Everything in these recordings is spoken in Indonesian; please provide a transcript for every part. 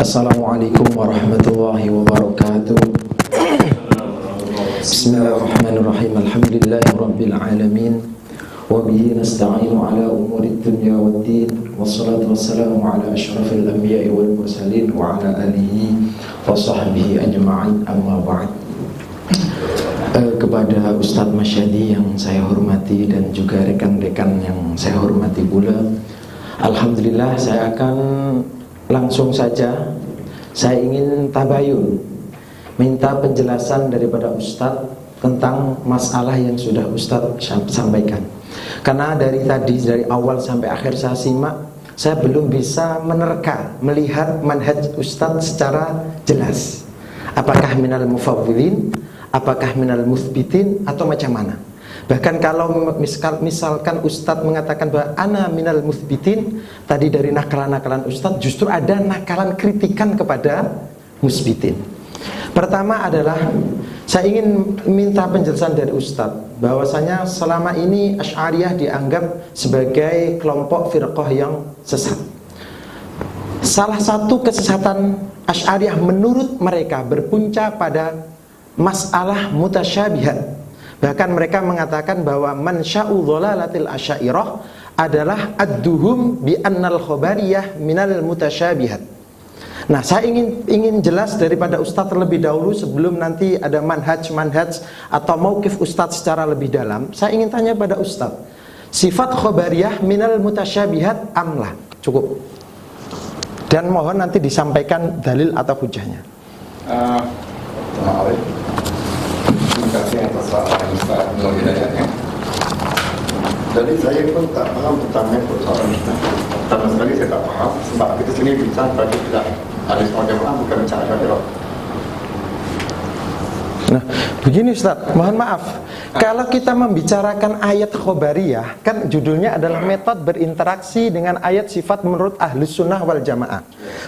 Assalamualaikum warahmatullahi wabarakatuh. Bismillahirrahmanirrahim. Alhamdulillahirabbil alamin. Wa bihi nasta'inu ala umurid dunya waddin. Wassalatu wassalamu ala asyrafil anbiya'i wal mursalin wa ala alihi wa sahbihi ajma'in. Amma ba'd. Kepada Ustadz Masyadi yang saya hormati dan juga rekan-rekan yang saya hormati pula, alhamdulillah saya akan langsung saja. Saya ingin tabayun, minta penjelasan daripada Ustadz tentang masalah yang sudah Ustadz sampaikan. Karena dari tadi, dari awal sampai akhir saya simak, saya belum bisa menerka, melihat manhaj Ustadz secara jelas. Apakah minal mufawwidin, apakah minal muthbitin, atau macam mana? Bahkan kalau misalkan Ustadz mengatakan bahwa ana minal muthbitin, tadi dari nakalan-nakalan Ustadz justru ada nakalan kritikan kepada musbitin. Pertama adalah saya ingin minta penjelasan dari Ustadz bahwasanya selama ini Asy'ariyah dianggap sebagai kelompok firqah yang sesat. Salah satu kesesatan Asy'ariyah menurut mereka berpunca pada masalah mutasyabihat. Bahkan mereka mengatakan bahwa mansya'u dhalalatil asy'ariyah adalah ad-duhum bi annal khabariyah minal mutasyabihat. Nah, saya ingin jelas daripada Ustadz terlebih dahulu sebelum nanti ada manhaj atau mauqif Ustadz secara lebih dalam. Saya ingin tanya pada Ustadz, sifat khabariyah minal mutasyabihat amlah? Cukup. Dan mohon nanti disampaikan dalil atau hujahnya. Terima kasih atas soalan Ustaz Nur Hidayatnya. Jadi saya pun tak paham tentang persoalan Ustaz. Pertama sekali saya tak paham sebab kita sini bincang tadi tidak ada semua jemaah, bukan bincang jemaah. Nah, begini Ustaz, mohon maaf, kalau kita membicarakan ayat khobariyah, kan judulnya adalah metode berinteraksi dengan ayat sifat menurut ahlus sunnah wal jamaah.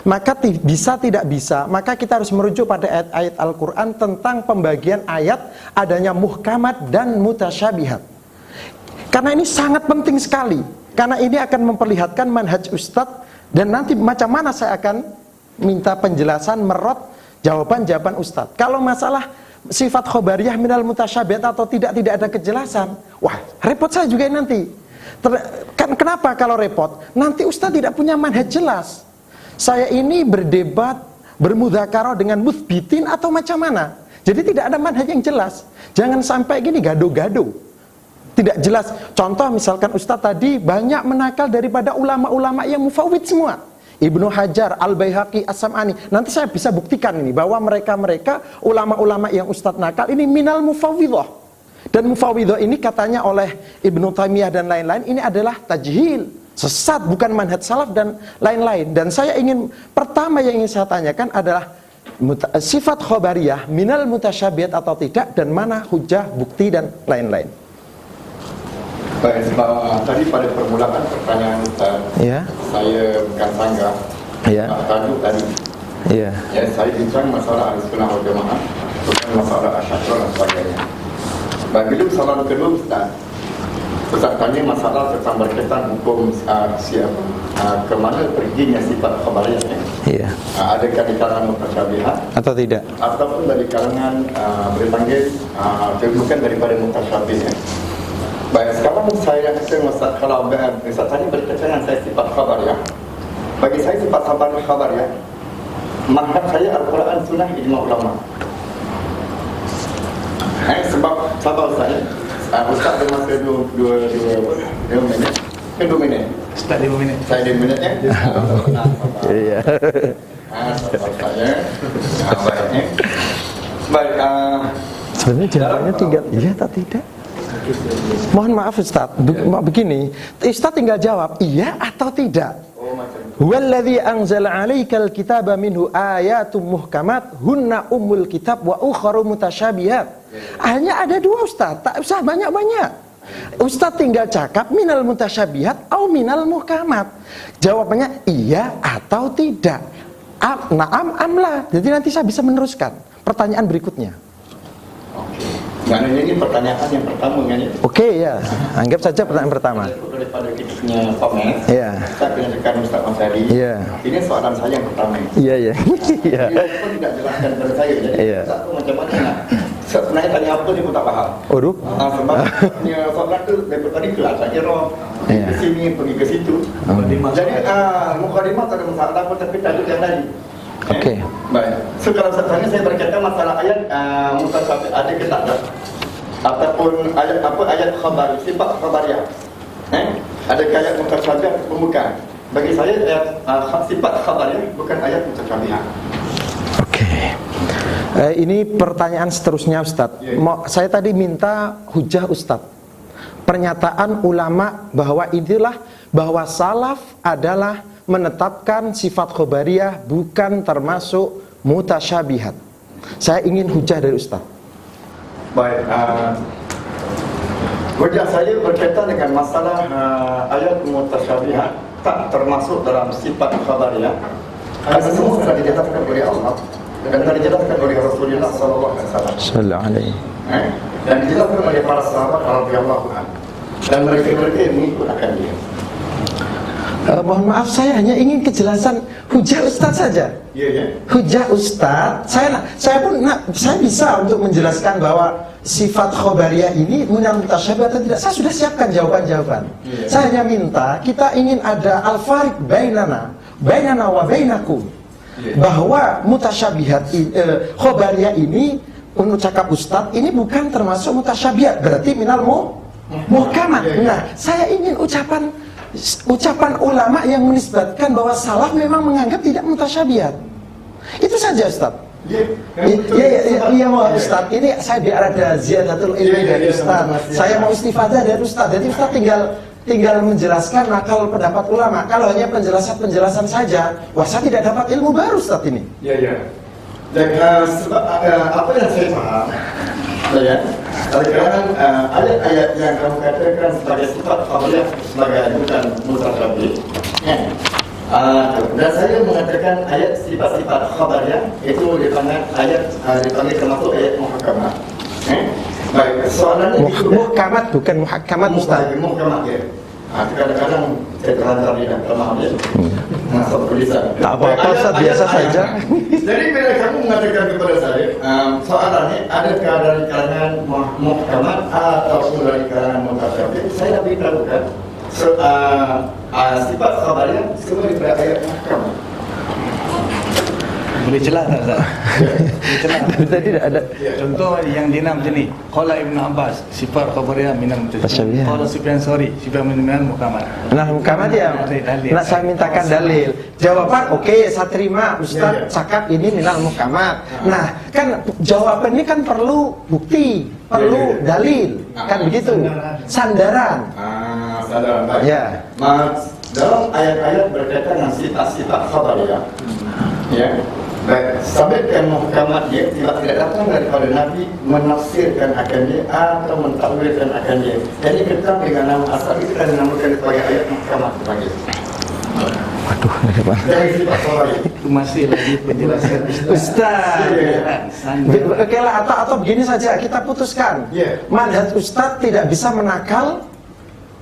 Maka tidak bisa, maka kita harus merujuk pada ayat-ayat Al-Quran tentang pembagian ayat, adanya muhkamat dan mutasyabihat. Karena ini sangat penting sekali, karena ini akan memperlihatkan manhaj Ustadz. Dan nanti macam mana saya akan minta penjelasan merot jawaban-jawaban Ustadz. Kalau masalah sifat khobariyah minal mutasyabihat atau tidak ada kejelasan, wah repot saya juga nanti. Kenapa kalau repot? Nanti Ustadz tidak punya manhaj jelas. Saya ini berdebat, bermudzakarah dengan muthbitin atau macam mana? Jadi tidak ada manhaj yang jelas. Jangan sampai gini gado-gado, tidak jelas. Contoh misalkan Ustadz tadi banyak menakal daripada ulama-ulama yang mufawwid semua, Ibnu Hajar, Al-Baihaqi, As-Sam'ani. Nanti saya bisa buktikan ini bahwa mereka ulama-ulama yang Ustadz nakal ini minal mufawwidhah. Dan mufawwidhah ini katanya oleh Ibnu Taimiyah dan lain-lain ini adalah tajhil, sesat, bukan manhaj salaf dan lain-lain. Dan saya ingin, pertama yang ingin saya tanyakan adalah sifat khobariyah minal mutasyabihat atau tidak, dan mana hujah, bukti dan lain-lain. Baik, sebab tadi pada permulaan pertanyaan Ustaz, ya, saya bukan sanggah, ya, tajuk tadi, ya, saya bincang masalah Ahlussunnah wal Jamaah, bukan masalah Asy'ariyah dan sebagainya. Begitu soalan kedua Ustaz tanya masalah tentang berkaitan hukum kemana perginya sifat khabariyahnya, ya. Adakah di kalangan mutasyabihat atau tidak, ataupun dari kalangan berpanggil bukan daripada mutasyabihnya. Baik, sekarang saya rasa kalau Ustaz tanya berkaitan saya sifat khabariyah. Bagi saya sifat khabariyah, manhaj saya Al-Quran, Sunnah, ijma' ulama. Sebab sabar Ustaz, Ustaz ada masa 2 minit. 2 minit. Ustaz 5 minit. Saya 5 minit ya. Iya. Sabar saya. Baiknya. Baik, sebenarnya jawabannya tinggal iya atau tidak. Mohon maaf Ustaz, begini, Ustaz tinggal jawab iya atau tidak. Huwallazi anzala 'alaikal kitaba minhu ayatum muhkamat hunna ummul kitab wa ukharu mutasyabihat. Hanya ada 2 Ustaz, tak usah banyak-banyak. Ustaz tinggal cakap minal mutasyabihat atau minal muhkamat. Jawabannya iya atau tidak. Na'am amla. Jadi nanti saya bisa meneruskan pertanyaan berikutnya. Karena ini pertanyaan yang pertama kan ya. Oke ya, anggap saja pertanyaan pertama. Daripada kita punya komen, Ustaz dengan rekan Ustaz Mas Hadi. Ini soalan saya yang pertama. Iya. Dia pun tidak jelaskan kepada saya. Jadi Ustaz tu macam mana nak? Sebenarnya tanya apa dia pun tak faham. Aduh. Sebab punya soalan tu daripada tadi kelas saya ke sini pergi ke situ. Jadi mukadimah tak ada masalah pun, tapi tajuk yang lain. Okey. Baik. So kalau sebenarnya saya berkata masalah ayat mutasyabih ada ke tak ada? Ataupun ayat apa, ayat khabar, sifat khabariyah. Adakah ayat mutasyabih ataupun bukan? Bagi saya ayat sifat khabariyah bukan ayat mutasyabih. Okey. Ini pertanyaan seterusnya Ustaz. Saya tadi minta hujah Ustaz. Pernyataan ulama bahwa inilah bahwa salaf adalah menetapkan sifat khobariyah bukan termasuk mutasyabihat. Saya ingin hujah dari Ustaz. Baik, hujah saya berkaitan dengan masalah ayat mutasyabihat tak termasuk dalam sifat khobariyah. Karena semua sudah dijelaskan oleh Allah dan telah dijelaskan oleh Rasulullah SAW. Dan dijelaskan oleh para sahabat radhiyallahu anhum. Dan mereka-mereka yang mengikut akan dia. Mohon maaf, saya hanya ingin kejelasan hujah Ustaz saja. Hujah Ustaz, saya bisa untuk menjelaskan bahwa sifat khobariyah ini minal mutasyabih atau tidak. Saya sudah siapkan jawaban-jawaban. Saya hanya minta kita ingin ada al-fariq bainana wa bainakum. Bahwa mutasyabihat khobariyah ini menurut cakap Ustaz ini bukan termasuk mutasyabihat, berarti minal muhkamat. Nah, saya ingin ucapan ulama yang menisbatkan bahwa salaf memang menganggap tidak mutasyabihat. Itu saja Ustaz. Iya Ustaz. Ini saya biar ada ziyadatul ilmi dari Ustaz. Saya mau istifadah dari Ustaz. Jadi Ustaz tinggal menjelaskan nakal pendapat ulama. Kalau hanya penjelasan saja, wah saya tidak dapat ilmu baru Ustaz ini. Dan sebab apa yang saya paham, kadang-kadang ayat-ayat yang kamu katakan sebagai sifat khabariyah sebagai bukan mutasyabih. Dan saya mengatakan ayat sifat-sifat khabariyah itu dipanggil termasuk ayat muhkamat. Baik, soalannya muhkamat bukan muhakamat Ustaz. Muhkamat ya. Kadang-kadang saya terlantar di dalam pemahaman masuk tulisan. Tak apa-apa Ustaz, biasa saja. Jadi bila kamu mengatakan kepada saya, soalannya adakah dari kalangan muhkamat ataupun dari kalangan mutasyabih, saya beritahu kan sifat khabariyah semua daripada ayat muhkamat. Boleh celah tak Ustaz? Boleh celah. Tadi tidak ada. Contoh yang dia nak macam ni. Qala Ibn Abbas, sifat khabariyah minal mutasyabih. Qala Sufyan Tsauri, sifat minal muhkamat. Nah, muhkamat ya. Nak saya mintakan dalil. Jawaban oke, saya terima Ustaz cakap ini minal muhkamat. Nah, kan jawaban ini kan perlu bukti, perlu dalil. Kan begitu. Sandaran. Sandaran. Ya. Dalam ayat-ayat berkaitan dengan sifat-sifat khabariyah. Ya. Baik, sabitkan muhkamat dia tidak datang daripada Nabi menafsirkan akan dia atau mentakwilkan akan dia. Jadi ketang dengan nama asal itu kan dinamakan sebagai ayat muhkamat dipanggil. Waduh, dari sifat khabariyah. Itu masih lagi penjelasan Ustaz. Oke lah, atau begini saja kita putuskan. Manhaj Ustaz tidak bisa menakal,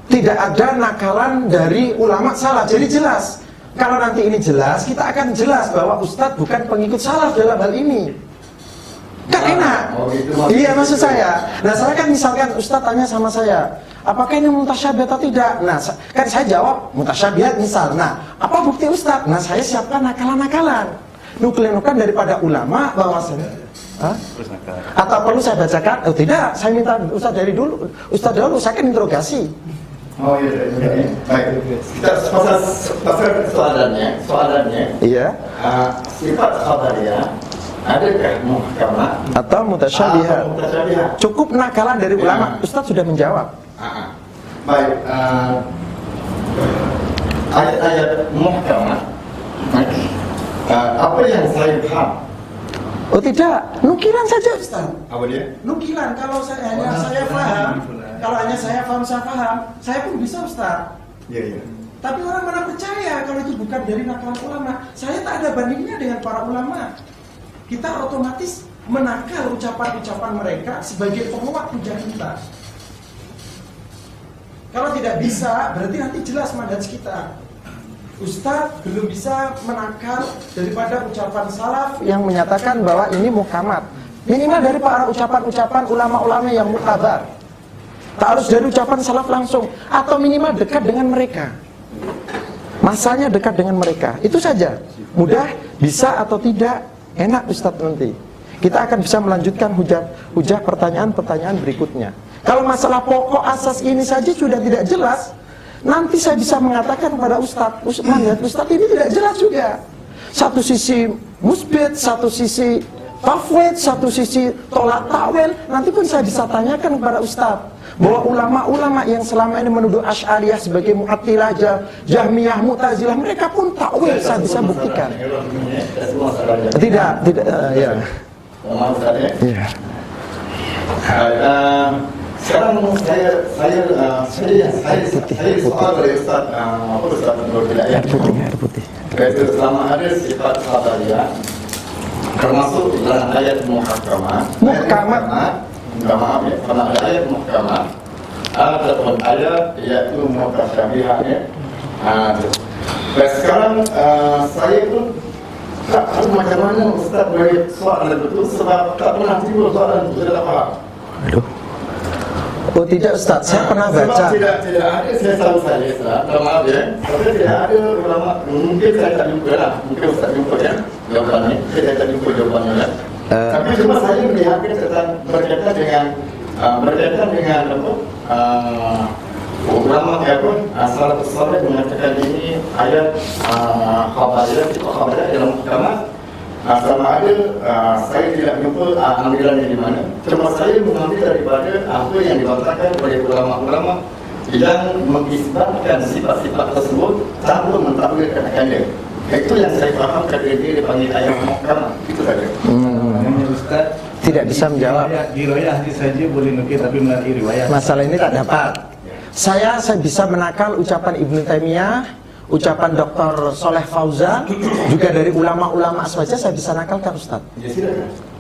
tidak ada nakalan dari ulama salaf. Jadi jelas. Kalau nanti ini jelas, kita akan jelas bahwa Ustadz bukan pengikut salaf dalam hal ini. Kan enak. Iya maksud saya. Nah saya kan misalkan Ustadz tanya sama saya, apakah ini mutasyabihat atau tidak? Nah kan saya jawab mutasyabihat misal. Nah apa bukti Ustadz? Nah saya siapkan nakalan-nakalan, nukil-nukilan daripada ulama bahwasanya. Atau perlu saya bacakan? Oh tidak, saya minta Ustadz dari dulu. Ustadz dulu saya kan interogasi. Oh iya. Baik. Kita pasal soalannya. Iya. Sifat khabariyah adakah muhkamat atau mutasyabihat? Cukup nakalan dari ulama. Ustaz sudah menjawab. Baik. Ayat-ayat muhkamat. Apa yang saya paham? Oh tidak, nukilan saja Ustaz. Apa dia? Nukilan. Kalau saya paham. Kalau hanya saya paham, saya pun bisa Ustaz. Iya. Tapi orang mana percaya kalau itu bukan dari nakalan ulama. Saya tak ada bandingnya dengan para ulama. Kita otomatis menakal ucapan-ucapan mereka sebagai penguat hujah kita. Kalau tidak bisa, berarti nanti jelas manhaj kita. Ustadz belum bisa menakal daripada ucapan salaf yang menyatakan bahwa ini muhkamat. Minimal dari para ucapan-ucapan ulama-ulama yang muktabar. Tak harus dari ucapan salaf langsung, atau minimal dekat dengan mereka. Masanya dekat dengan mereka. Itu saja. Mudah, bisa atau tidak, enak Ustadz nanti. Kita akan bisa melanjutkan hujah pertanyaan-pertanyaan berikutnya. Kalau masalah pokok asas ini saja sudah tidak jelas, nanti saya bisa mengatakan kepada Ustadz, Ustadz ini tidak jelas juga. Satu sisi musbit, satu sisi tafwid, satu sisi tolak takwil. Nanti pun saya bisa tanyakan kepada Ustadz bahwa ulama-ulama yang selama ini menuduh Asy'ariyah sebagai Mu'attilah, Jahmiyah, Mu'tazilah, mereka pun takwil, saya bisa buktikan. Tidak, ya. Ya. Sekarang saya soal dari Ustaz Nur Hidayat. Air putih. Yaitu selama ada sifat khabariyah termasuk dalam ayat muhkamah. Maaf ya, karena ada ayat muhkamah, ada pun ayat yaitu mutasyabihatnya. Dan sekarang saya pun tak tahu macam mana Ustaz boleh soalan betul sebab tak pernah timbul soalan itu tidak faham. Aduh. Oh tidak Ustaz, saya pernah baca. Sebab tidak ada, saya tahu saya Ustaz, maaf ya, tapi tidak ada ulama, mungkin saya tak jumpa lah, mungkin Ustaz jumpa ya, jawapannya, saya tak jumpa jawapannya ya. Tapi cuma saya melihatnya tentang berkaitan dengan ulama ya pun, salafus saleh mengatakan ini ayat khabariyah dalam muhkamah. Sama ada saya tidak jumpa ambilannya di mana. Cuma saya mengambil daripada apa yang dibantahkan oleh ulama-ulama yang mengisbatkan sifat-sifat tersebut tanpa mentakwilkan akadnya. Itu yang saya faham ketika dia dipanggil ayat muhkamah. Itu saja. Ustaz tidak bisa menjawab. Di riwayat saja boleh nukil tapi melalui riwayat. Masalah ini tak dapat. Saya bisa menakal ucapan Ibnu Taimiyah, ucapan Dr. Soleh Fauzan, juga dari ulama-ulama saja saya bisa nakalkan Ustaz.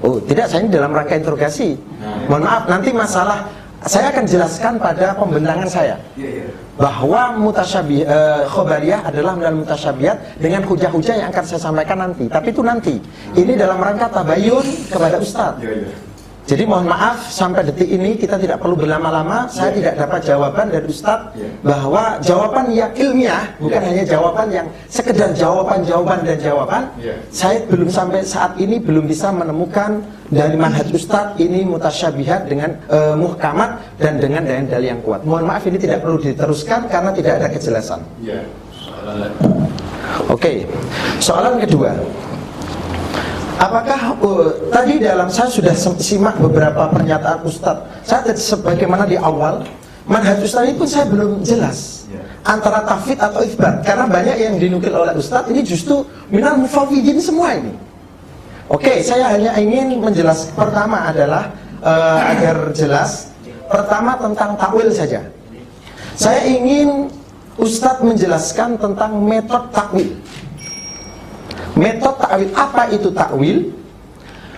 Oh tidak, saya ini dalam rangka interogasi. Mohon maaf, nanti masalah saya akan jelaskan pada pembentangan saya bahwa mutasyabih khobariyah adalah dalam mutasyabihat dengan hujah-hujah yang akan saya sampaikan nanti. Tapi itu nanti. Ini dalam rangka tabayun kepada Ustaz. Jadi mohon maaf sampai detik ini kita tidak perlu berlama-lama. Saya tidak dapat jawaban dari Ustadz bahwa jawaban yang ilmiah, bukan hanya jawaban yang sekedar jawaban dan jawaban. Saya belum sampai saat ini belum bisa menemukan dari manhaj Ustadz ini mutasyabihat dengan muhkamat dan dengan dalil yang kuat. Mohon maaf ini tidak perlu diteruskan karena tidak ada kejelasan. Oke, soalan kedua. Apakah tadi dalam saya sudah simak beberapa pernyataan Ustadz. Saya sebagaimana di awal manhaj Ustadz ini pun saya belum jelas antara tafwid atau itsbat, karena banyak yang dinukil oleh Ustadz ini justru minal mufawwidin semua ini. Oke, saya hanya ingin menjelaskan pertama adalah agar jelas. Pertama tentang takwil saja. Saya ingin Ustadz menjelaskan tentang metode takwil. Metode takwil, apa itu takwil?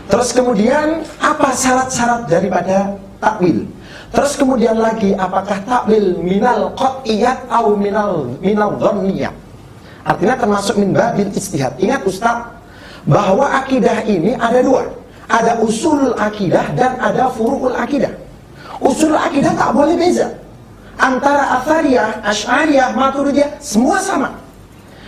Terus kemudian apa syarat-syarat daripada takwil? Terus kemudian lagi apakah takwil minal qat'iyat atau minal dhanniyat? Artinya termasuk min babil ijtihad. Ingat Ustaz bahwa akidah ini ada dua. Ada usul akidah dan ada furu'ul akidah. Usul akidah tak boleh beza. Antara Athariyah, Asy'ariyah, Maturidiyah semua sama.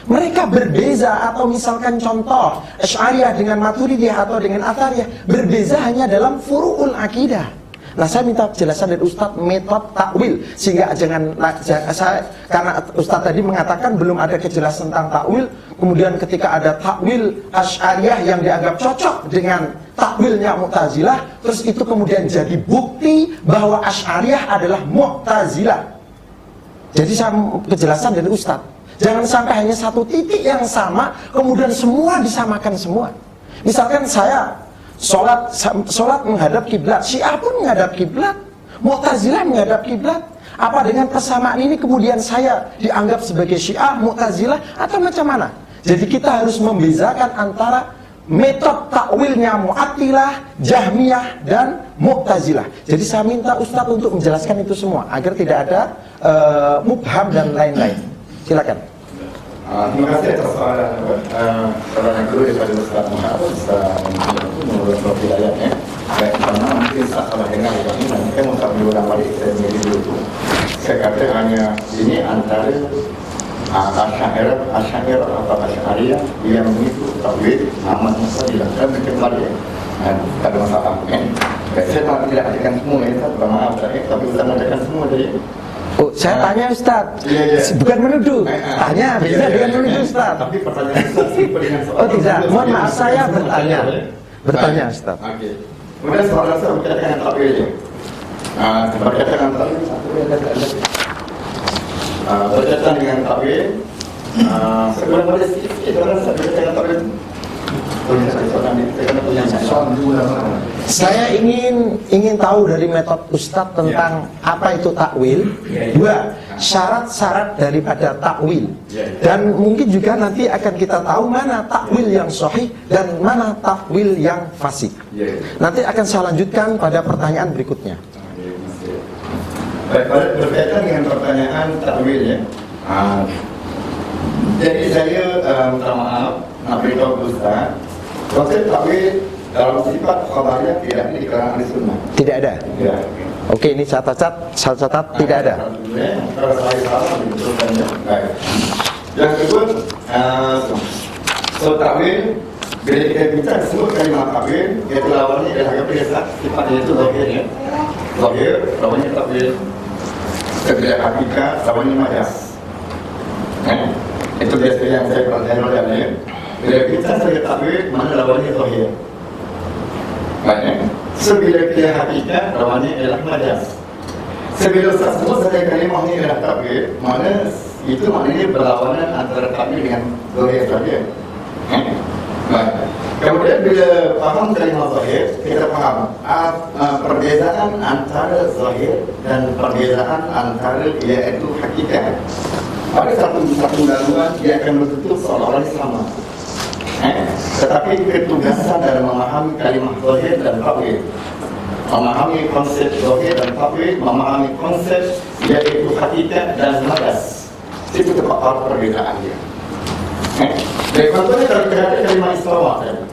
Mereka berbeza, atau misalkan contoh Asy'ariyah dengan Maturidiyah atau dengan Athariyah berbeza hanya dalam furu'ul akidah. Nah saya minta penjelasan dari Ustadz metode takwil, sehingga karena Ustadz tadi mengatakan belum ada kejelasan tentang takwil. Kemudian ketika ada takwil Asy'ariyah yang dianggap cocok dengan takwilnya Mu'tazilah, terus itu kemudian jadi bukti bahwa Asy'ariyah adalah Mu'tazilah. Jadi saya kejelasan dari Ustadz. Jangan sampai hanya satu titik yang sama, kemudian semua disamakan semua. Misalkan saya sholat menghadap kiblat, Syiah pun menghadap kiblat, Mu'tazilah menghadap kiblat. Apa dengan persamaan ini kemudian saya dianggap sebagai Syiah, Mu'tazilah, atau macam mana? Jadi kita harus membezakan antara metode takwilnya Mu'attilah, Jahmiyah, dan Mu'tazilah. Jadi saya minta Ustadz untuk menjelaskan itu semua agar tidak ada mubham dan lain-lain. Silakan. Terima kasih atas soalan yang kedua daripada Ustaz Muhammad. Menurut hidayahnya, baik karena mungkin salah dengar ini, nanti saya mau diulang balik saya sendiri dulu. Saya kata hanya ini antara Asy'ariyah atau Asy'ariyah yang mengikut takwil Muhammad Musa dilakukan kembali. Tak ada masalah. Saya tidak akan semua ya, maaf tapi Ustaz mengatakan semua tadi. Oh, saya tanya Ustaz, bukan menuduh. Tanya, beda dengan menuduh Ustaz. Tapi pertanyaan Ustaz dengan soal. Oh tidak, mohon maaf saya bertanya. Bertanya Ustaz. Oke. Kemudian soalan saya berkaitan dengan takwilnya. Berkaitan dengan takwil, berkaitan dengan takwil. Sebelum pada sedikit orang saya berkaitan dengan takwil. Saya ingin tahu dari metode Ustadz tentang apa itu takwil. Dua, syarat-syarat daripada takwil. Dan mungkin juga nanti akan kita tahu mana takwil yang sahih dan mana takwil yang fasik. Nanti akan saya lanjutkan pada pertanyaan berikutnya. Baik, berkaitan dengan pertanyaan takwil ya. Jadi saya minta maaf, nak beritahu Ustaz, konsep takwil dalam sifat khabariyah tidak ada di kalangan ahli sunnah. Tidak ada. Ya. Oke, ini saya catat tidak ada. Kalau saya salah dibetulkannya. Baik. Yang kedua, so takwil bila kita bicara semua kalimat takwil, itu lawannya adalah kebiasaan sifatnya itu zahir ya. Zahir, lawannya takwil. Kebiasaan hakikat, lawannya majas. Itu biasanya yang saya perhatikan ya. Bila kita sebagai takwil, mana lawannya zahir. Baik. Sebila kita hakikat, lawannya adalah majas. Sebila sebut sebagai kalimah ini adalah takwil, mana itu maknanya berlawanan antara takwil dengan zahir saja. Baik. Kemudian bila faham kalimah zahir, kita faham perbezaan antara zahir dan perbezaan antara iaitu hakikat. Ada satu gangguan dia akan bertutup seolah-olah sama. Tetapi ketugasan dalam memahami kalimah zahir dan takwil, memahami konsep zahir dan takwil, memahami konsep iaitu hakikat dan majas, itu tepat perbezaan dia. Jadi contohnya kalau kita ada kalimah istawa tadi,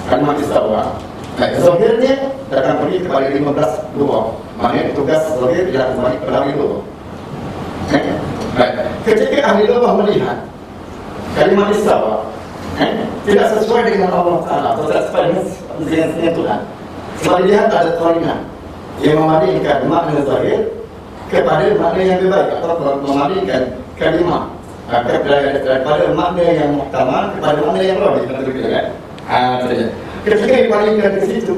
kalimah istawa, zahirnya akan pergi kepada 15 dua, maknanya tugas zahir tidak kembali kepada dua. Ketika ahli lughah melihat kalimah istawa tidak sesuai dengan Allah Ta'ala atau tidak sesuai dengan Tuhan, sebab lihat ada qarinah yang memalingkan makna zahir kepada makna yang lebih baik, atau memalingkan kalimah daripada makna yang muhtamal kepada makna yang rajih. Ketika dipalingkan ke situ,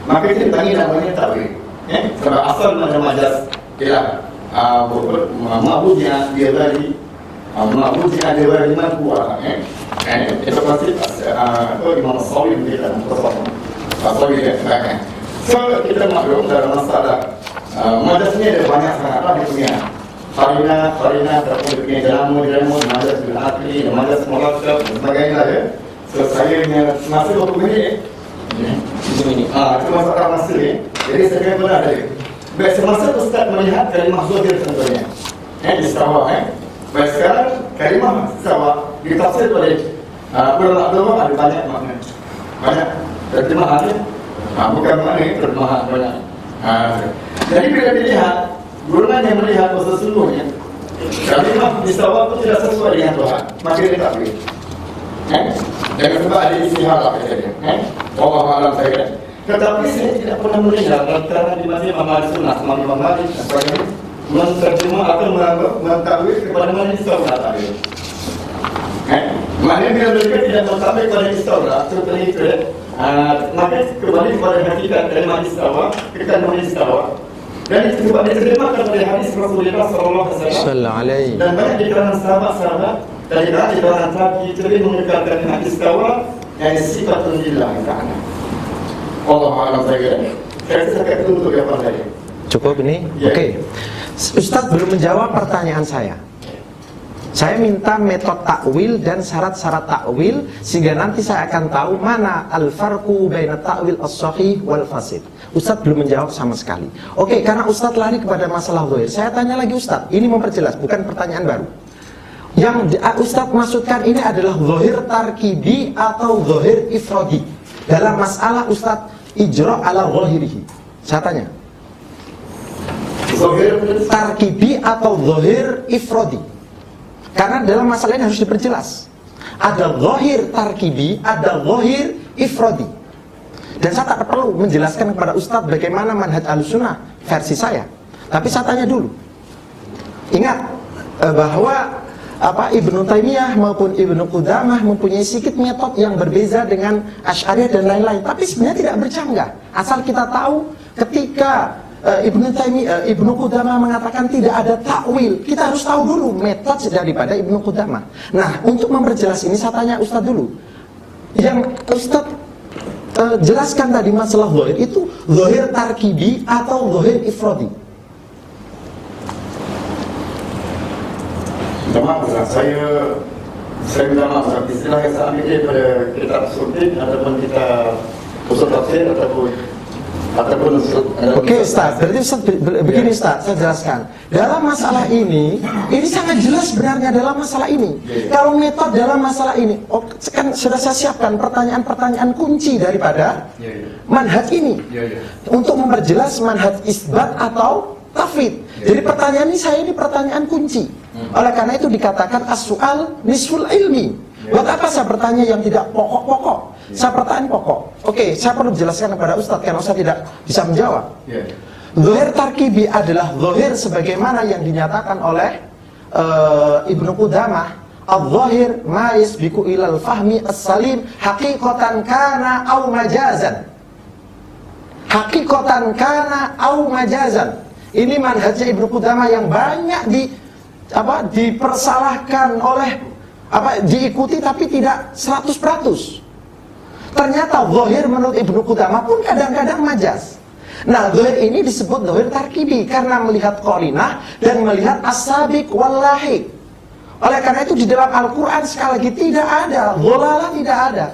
maka kita panggil namanya takwil. Sebab asal makna majas ialah ma'budnya dia bagi ma'budnya dia bagi mampuah. Itu pasti Imam Sawi berkata Sawi dia. So kita maklum dalam masalah majas ini ada banyak sangatlah di dunia. Farina terpun di dunia jamu, majas bil akli, majas mulakkab dan sebagainya ya. So saya masih waktu ini itu masalah masih ni. Jadi saya benar tadi. Baik, semasa Ustaz melihat kalimah zahir contohnya istawa baik, sekarang kalimah istawa ditafsir oleh ulama ada banyak makna, banyak terjemahannya, bukan makna terjemahan banyak. Jadi bila dilihat golongan yang melihat sesungguhnya kalimah istawa itu tidak sesuai dengan Tuhan, maka dia tak boleh. Jangan sebab ada istihalah saja. Allah Alam saya. Tetapi saya tidak pernah melihat antara di mana Imam Al-Sunnah, Imam Malik dan sebagainya menterjemah atau mentakwil kepada mana istawa tadi. Maknanya bila mereka tidak mentakwil kepada istawa, seperti itu, maka kembali kepada hakikat kalimah istawa, kekandungan istawa. Dan itu sebab diterjemahkan oleh hadis Rasulullah SAW. Dan banyak di kalangan sahabat-sahabat dan di kalangan tabi'in sering mengenal kalimah istawa yang sifatun lillahi ta'ala. Allah Alam saya kira untuk jawaban saya. Cukup ini? Oke. Ustaz belum menjawab pertanyaan saya. Saya minta metode takwil dan syarat-syarat takwil, sehingga nanti saya akan tahu mana al-farqu baina takwil as-sahih wal fasid. Ustadz belum menjawab sama sekali. Oke, karena Ustadz lari kepada masalah zahir, saya tanya lagi Ustadz, ini memperjelas, bukan pertanyaan baru. Yang Ustadz maksudkan ini adalah zahir tarkibi atau zahir ifradi. Dalam masalah Ustadz ijra' ala zahirihi. Saya tanya, zahir tarkibi atau zahir ifradi? Karena dalam masalah ini harus diperjelas. Ada zahir tarkibi, ada zahir ifradi. Dan saya tak perlu menjelaskan kepada Ustadz bagaimana manhaj Ahlussunnah versi saya. Tapi saya tanya dulu. Ingat bahwa Ibnu Taimiyah maupun Ibnu Qudamah mempunyai sedikit metode yang berbeza dengan Asy'ariyah dan lain-lain. Tapi sebenarnya tidak bercanggah. Asal kita tahu ketika Ibnu Qudamah mengatakan tidak ada takwil, kita harus tahu dulu metode daripada Ibnu Qudamah. Nah, untuk memperjelas ini saya tanya Ustadz dulu. Yang Ustadz jelaskan tadi masalah zahir itu zahir tarkibi atau zahir ifradi? Maaf, saya minta maaf, istilah yang saya ambil daripada kitab Sultan ataupun kita usul tafsir ataupun Oke Ustaz, berarti Ustaz begini Ustaz, saya jelaskan. Dalam masalah ini sangat jelas sebenarnya dalam masalah ini. Kalau metode dalam masalah ini, kan sudah saya siapkan pertanyaan-pertanyaan kunci daripada manhaj ini untuk memperjelas manhaj isbat atau tafwid. Jadi pertanyaan ini pertanyaan kunci. Oleh karena itu dikatakan as-su'al nisful ilmi. Buat apa saya bertanya yang tidak pokok-pokok? Saya pertanyaan pokok. Oke, saya perlu jelaskan kepada Ustadz karena Ustadz tidak bisa menjawab. Zahir tarkibi adalah zahir sebagaimana yang dinyatakan oleh Ibnu Qudamah. Al-zahir ma yasbiqu ilal fahmi as-salim haqiqatan kana au majazan. Haqiqatan kana au majazan. Ini manhajnya Ibnu Qudamah yang banyak dipersalahkan oleh diikuti tapi tidak 100%. Ternyata zahir menurut Ibnu Qudamah pun kadang-kadang majaz. Nah, zahir ini disebut zahir tarkibi karena melihat qarinah dan melihat as-sabiq wal lahiq. Oleh karena itu di dalam Al-Qur'an sekali lagi tidak ada dhalalah, tidak ada.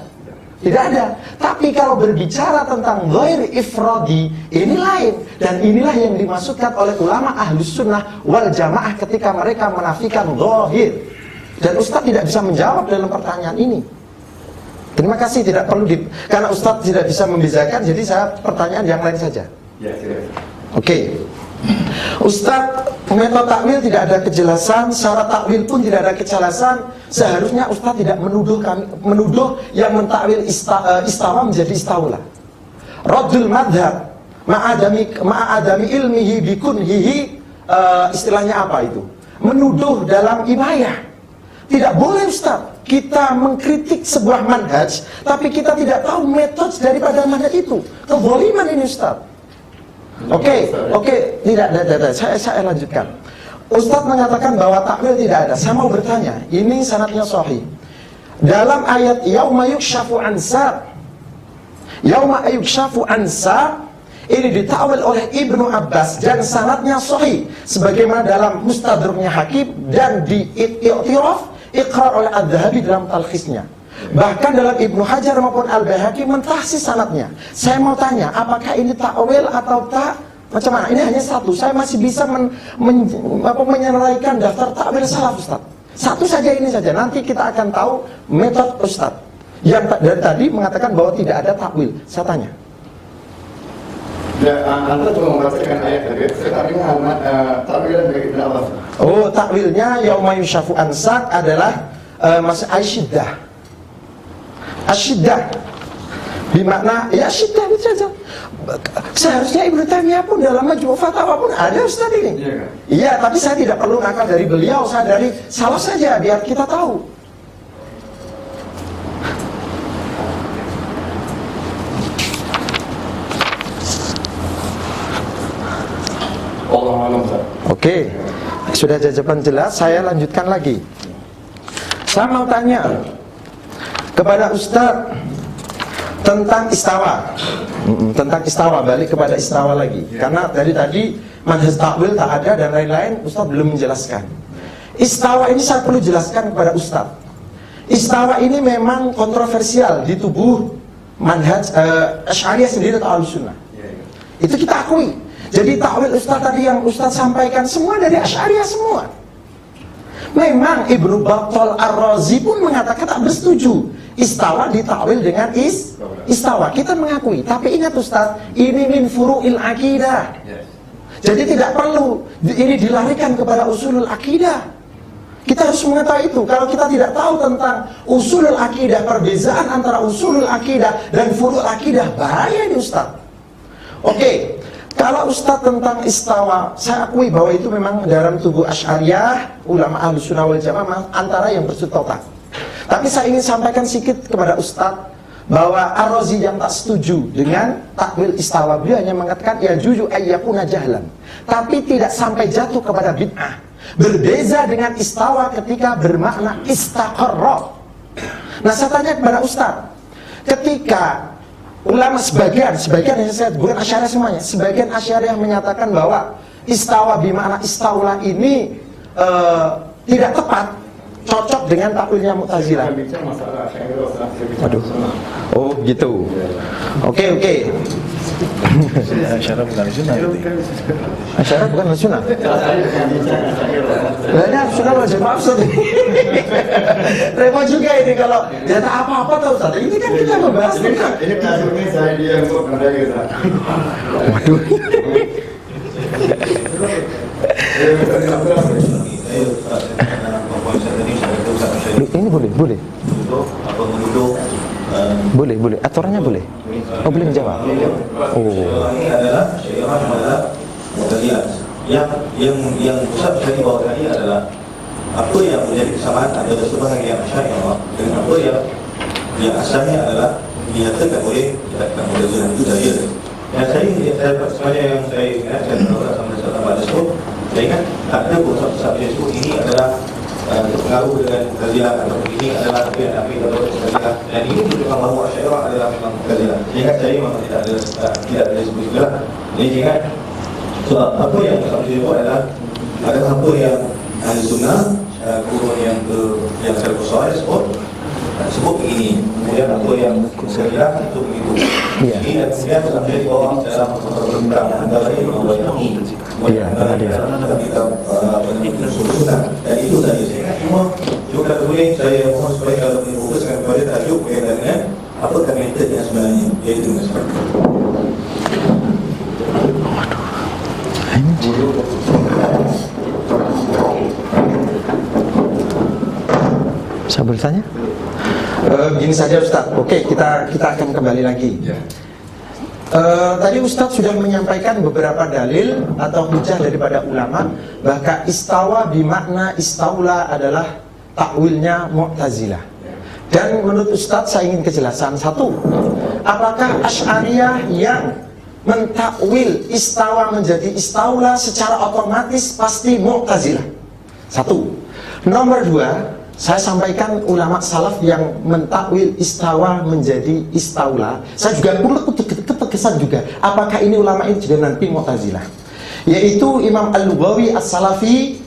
Tidak ada. Tapi kalau berbicara tentang zahir ifradi, ini lain. Dan inilah yang dimaksudkan oleh ulama Ahlus Sunnah wal Jamaah ketika mereka menafikan zahir. Dan Ustadz tidak bisa menjawab dalam pertanyaan ini. Terima kasih, tidak perlu karena Ustadz tidak bisa membezakan, jadi saya pertanyaan yang lain saja. Oke. Ustadz, metode takwil tidak ada kejelasan, syarat takwil pun tidak ada kejelasan. Seharusnya Ustadz tidak menuduh yang mentakwil istawa menjadi istaulah. Raddul madhab ma'adami ilmihi bikunhihi, istilahnya apa itu? Menuduh dalam ibayah. Tidak boleh Ustadz kita mengkritik sebuah manhaj tapi kita tidak tahu metode daripada manhaj itu. Kezaliman ini Ustadz. Oke, tidak, saya lanjutkan. Ustadz mengatakan bahwa takwil tidak ada. Saya mau bertanya, ini sanadnya sahih. Dalam ayat yauma yukshafu an saq, yauma yukshafu an saq, ini ditakwil oleh Ibnu Abbas dan sanadnya sahih sebagaimana dalam Mustadraknya Hakim dan di i'tiraf iqrar oleh Adz-Dzahabi dalam talkhisnya. Bahkan dalam Ibnu Hajar maupun Al-Baihaqi mentahsis sanadnya. Saya mau tanya, apakah ini takwil atau tak? Macam mana? Ini hanya satu. Saya masih bisa menyeraikan daftar takwil salaf Ustaz. Satu saja ini saja. Nanti kita akan tahu metode Ustaz yang dari tadi mengatakan bahwa tidak ada takwil. Saya tanya. Ya, Anda cuma membacakan ayat tadi. Sekarang takwilnya bagi Ibnu Abbas. Oh, takwilnya yauma yushafu ansak adalah masih asyiddah. Asyiddah bermakna ya syiddah itu saja. Seharusnya Ibnu Taimiyah pun dalam Majmu' Fatawa pun ada Ustaz ini. Iya, tapi saya tidak perlu nakal dari beliau, saya dari salah saja biar kita tahu. Oke, sudah jawaban jelas, saya lanjutkan lagi. Saya mau tanya kepada Ustaz tentang istawa. Tentang istawa, balik kepada istawa lagi. Karena dari tadi manhaj takwil tak ada dan lain-lain, Ustaz belum menjelaskan. Istawa ini saya perlu jelaskan kepada Ustadz. Istawa ini memang kontroversial di tubuh manhaj Asy'ariyah sendiri atau Ahlussunnah. Itu kita akui. Jadi takwil Ustadz tadi yang Ustadz sampaikan semua dari Asy'ariyah semua. Memang Ibnu Battal Ar-Razi pun mengatakan tak bersetuju istawa ditakwil dengan istawa. Kita mengakui. Tapi ingat Ustadz, ini min furu'il akidah. Jadi tidak perlu ini dilarikan kepada usulul akidah. Kita harus mengetahui itu. Kalau kita tidak tahu tentang usulul akidah, perbezaan antara usulul akidah dan furu'ul akidah, bahaya nih Ustadz. Oke, kalau Ustadz tentang istawa, saya akui bahwa itu memang dalam tubuh Asy'ariyah, ulama Ahlussunnah wal Jamaah antara yang bersetuju. Tapi saya ingin sampaikan sedikit kepada Ustadz bahwa Ar-Razi yang tak setuju dengan takwil istawa, beliau hanya mengatakan ya juju ayyakuna jahlan, tapi tidak sampai jatuh kepada bid'ah. Berbeza dengan istawa ketika bermakna istaqarra. Nah, saya tanya kepada Ustadz, ketika ulama sebagian yang saya bukan Asy'ariyah semuanya, sebagian Asy'ariyah menyatakan bahwa istawa bermakna istaula ini tidak tepat, cocok dengan takwilnya Mu'tazilah. Waduh. Oh gitu. Oke. Asy'ariyah bukan sunnah. Asy'ariyah bukan sunnah. Ini sunnah wajib maksud. Repot juga ini kalau data apa-apa tahu Ustaz. Ini kan kita membahas tentang ini kasusnya saya dia untuk mereka. Waduh. Ini boleh. Boleh. Aturannya boleh. Oh, boleh menjawab. Oh. Ini adalah Mu'tazilah. Yang Ustaz tadi bawa tadi adalah apa yang menjadi kesamaan antara sebahagian Asy'ariyah dengan apa yang asalnya adalah dinyatakan oleh kitab Mu'tazilah itu dalil. Dan saya sebenarnya yang saya ingat saya tahu sama ada sebut, saya ingat ada beberapa yang sebut ini adalah terpengaruh dengan Mu'tazilah atau ini adalah apa yang diambil dari Mu'tazilah, dan ini menunjukkan bahawa Asy'ariyah adalah memang Mu'tazilah. Ingat saya memang tidak ada sebut juga. Jadi ingat sebab apa yang saya sebut adalah apa yang Ahlussunnah kurun yang saya sebut begini, kemudian apa yang Mu'tazilah itu begitu. Ini dan kemudian sampai di bawah dalam perkembangan antara ini dan itu saja. Saya ingat juga boleh saya mohon supaya kalau difokuskan kepada tajuk berkaitan dengan apakah metode yang sebenarnya, iaitu Saya boleh tanya? Begini saja Ustaz. Oke, kita akan kembali lagi. Tadi Ustaz sudah menyampaikan beberapa dalil atau hujah daripada ulama bahwa istawa bimakna istaula adalah takwilnya Mu'tazilah. Dan menurut Ustaz saya ingin kejelasan. Satu, apakah Asy'ariyah yang mentakwil istawa menjadi istaula secara otomatis pasti Mu'tazilah? Satu. Nomor dua, saya sampaikan ulama salaf yang mentakwil istawa menjadi istaula. Saya juga perlu kesan juga. Apakah ini ulama ini juga nanti Mu'tazilah? Yaitu Imam Al-Lughawi As-Salafi,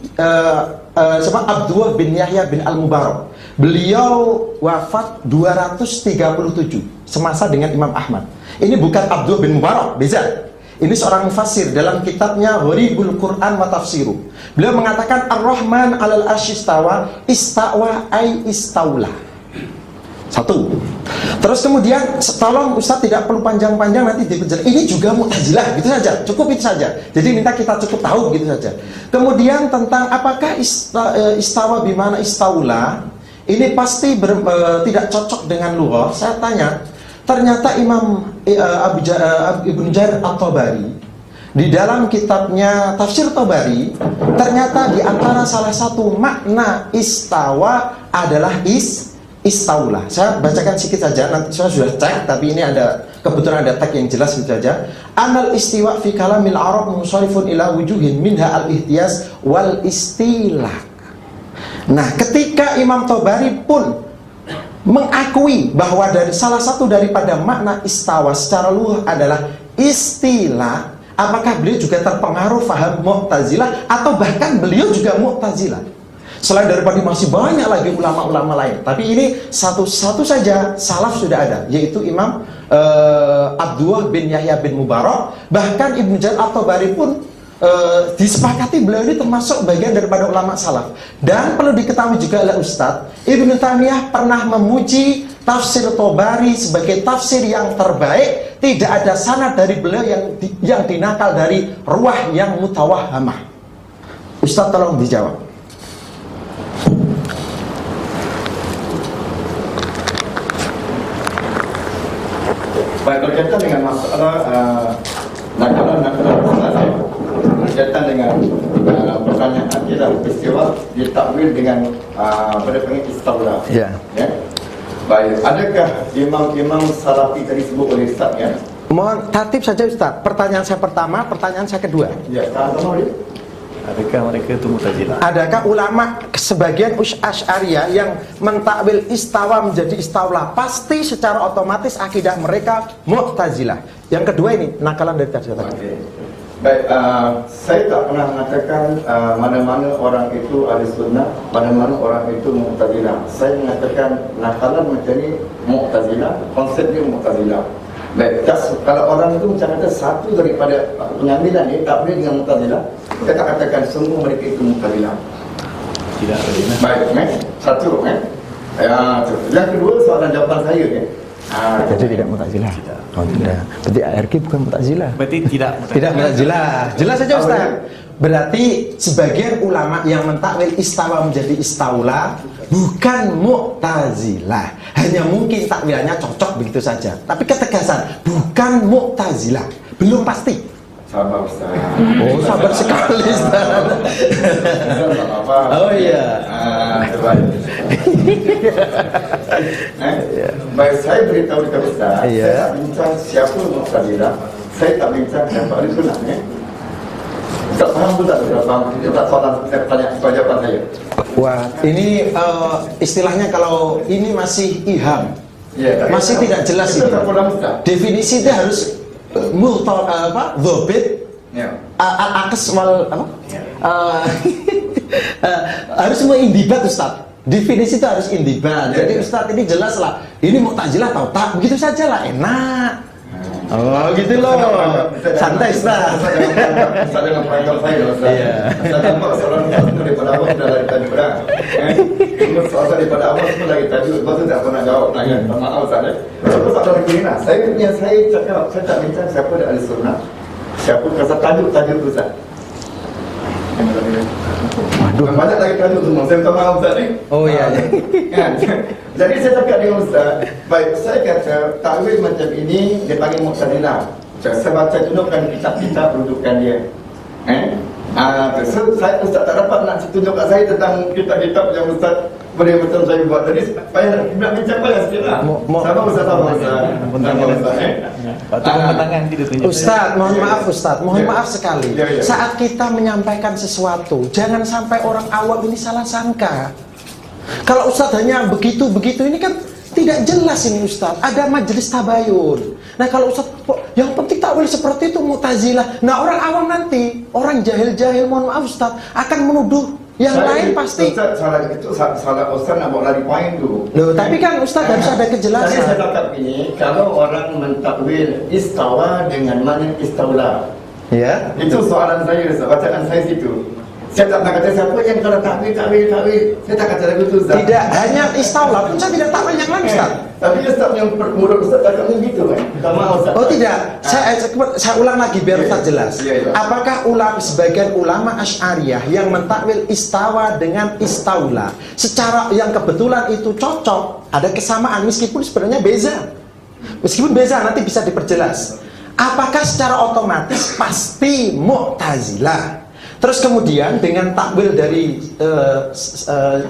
Abdullah bin Yahya bin Al-Mubarak. Beliau wafat 237 semasa dengan Imam Ahmad. Ini bukan Abdullah bin Mubarak, beza. Ini seorang mufassir dalam kitabnya Gharibul Quran wa Tafsiru. Beliau mengatakan Ar-Rahman 'alal 'arsy istawa, istawa ay istaula. Satu. Terus kemudian tolong Ustaz tidak perlu panjang-panjang nanti dipenjelasan. Ini juga Mu'tazilah, gitu saja. Cukup itu saja. Jadi minta kita cukup tahu gitu saja. Kemudian tentang apakah istawa bimana istaula, ini pasti tidak cocok dengan lughah. Saya tanya, ternyata Imam Ibnu Jarir At-Tabari di dalam kitabnya Tafsir Tabari, ternyata di antara salah satu makna istawa adalah istaula. Saya bacakan sedikit saja, nanti saya sudah cek, tapi ini ada kebetulan ada tag yang jelas gitu saja. Anal istiwa fi kalamil Arab musharifun ila wujuhin minha al-ihtiyaz wal istilah. Nah, ketika Imam Tabari pun mengakui bahwa dari salah satu daripada makna istawa secara lughah adalah istilah, apakah beliau juga terpengaruh faham Mu'tazilah atau bahkan beliau juga Mu'tazilah? Selain daripada masih banyak lagi ulama-ulama lain. Tapi ini satu saja salaf sudah ada, yaitu Imam Abdullah bin Yahya bin Mubarak. Bahkan Ibnu Jarir at-Tabari pun disepakati beliau ini termasuk bagian daripada ulama salaf. Dan perlu diketahui juga oleh Ustadz, Ibnu Taimiyah pernah memuji tafsir Tabari sebagai tafsir yang terbaik. Tidak ada sanad dari beliau yang dinakal dari ruwah yang mutawahhamah. Ustadz tolong dijawab. Baik, berkaitan dengan masalah nakalan berkaitan dengan pertanyaan akidah peristiwa ditakwil dengan pada panggil istawla. Ya. Ya. Baik, adakah imam-imam salafi tadi sebut oleh Ustaz ya? Mohon tatib saja Ustaz. Pertanyaan saya pertama, pertanyaan saya kedua. Ya, kalau dia Adakah mereka itu Mu'tazilah? Adakah ulama sebagian Asy'ariyah yang mentakwil istawa menjadi istaulah? Pasti secara otomatis akidah mereka Mu'tazilah. Yang kedua ini nakalan dari tadi. Okay. Baik, saya tak pernah mengatakan mana-mana orang itu ahli sunnah, mana-mana orang itu Mu'tazilah. Saya mengatakan nakalan macam ni Mu'tazilah, konsep dia Mu'tazilah. Baik, kalau orang itu macam kata satu daripada pengambilan ni tak boleh dengan Mu'tazilah, kita tak katakan semua mereka itu Mu'tazilah. Tidak. Baik, satu ya, yang kedua soalan jawapan saya Jadi tidak Mu'tazilah. Oh tidak. Berarti ARK bukan Mu'tazilah. Berarti tidak Tidak Mu'tazilah. Jelas saja Ustaz. Berarti sebagian ulama yang mentakwil istawa menjadi istaula bukan Mu'tazilah. Hanya mungkin takwilannya cocok begitu saja. Tapi ketegasan bukan Mu'tazilah. Belum pasti. Sabar Ustaz. Oh, sabar sekali Ustaz. Oh iya. Baik, saya beritahu kepada Ustaz, Iya. saya tak bincang siapa Mu'tazilah, saya tak bincang siapa ahli sunnah. Tak faham pun tak faham. Itu tak soalan saya tanya jawapan saya. Wah, ini istilahnya kalau ini masih iham. Ya, Masih tidak jelas itu. ini. Tak pernah Ustaz. Definisi itu harus dhobit Ya. akes wal apa? Harus semua indibat Ustaz. Definisi itu harus indibat. Jadi Ustaz ini jelas lah. Ini Mu'tazilah atau tak? Begitu saja lah, enak. Oh gitu loh. Santai Ustaz. Ustaz dengan pengajar saya Ustaz. Iya. Ustaz nampak soalan Ustaz daripada awal sudah lari tadi berang. Soalan daripada awal semua lari tadi. Lepas tu tak pernah jawab lagi. Maaf Ustaz. Sebab soalan begini lah. Saya cakap, saya tak bincang siapa ada ahli sunnah. Siapa kata tajuk tu Ustaz. Waduh, banyak lagi tajuk semua. Saya minta maaf Ustaz ni. Oh iya. Jadi saya cakap dengan Ustaz, baik, saya kata takwil macam ini dia panggil Mu'tazilah. Saya baca dulu kan kitab-kitab rujukan dia. Saya Ustaz tak dapat nak tunjuk kat saya tentang kitab-kitab yang Ustaz boleh macam saya buat. Jadi payah nak bincang payah sikit lah. Sama Ustaz, sama Ustaz. Patut pemandangan kita tunjuk. Ustaz, mohon maaf sekali. Saat kita menyampaikan sesuatu, jangan sampai orang awam ini salah sangka. Kalau Ustaz hanya begitu-begitu ini kan tidak jelas ini Ustaz. Ada majelis tabayun. Nah kalau Ustaz yang penting takwil seperti itu Mu'tazilah. Nah orang awam nanti, orang jahil-jahil, mohon maaf Ustaz, akan menuduh yang lain pasti. Ustaz, salah Ustaz nak bawa lari poin tu. Loh, tapi kan Ustaz harus ada kejelasan. Saya cakap ini, kalau orang mentakwil istawa dengan mana istawla. Ya. Itu soalan saya, bacaan saya situ. Saya tak nak kata siapa yang kalau takwil. Saya tak kata lagu tu Ustaz. Tidak hanya istaulah pun saya tidak takwil yang lain Ustaz. Tapi Ustaz yang murid Ustaz cakap begitu kan. Maaf Ustaz. Oh tidak, saya ulang lagi biar Ustaz jelas. Apakah sebagian ulama Asy'ariyah yang mentakwil istawa dengan istaula secara yang kebetulan itu cocok, ada kesamaan meskipun sebenarnya beza. Meskipun beza nanti bisa diperjelas. Apakah secara otomatis pasti Mu'tazilah? Terus kemudian dengan takwil dari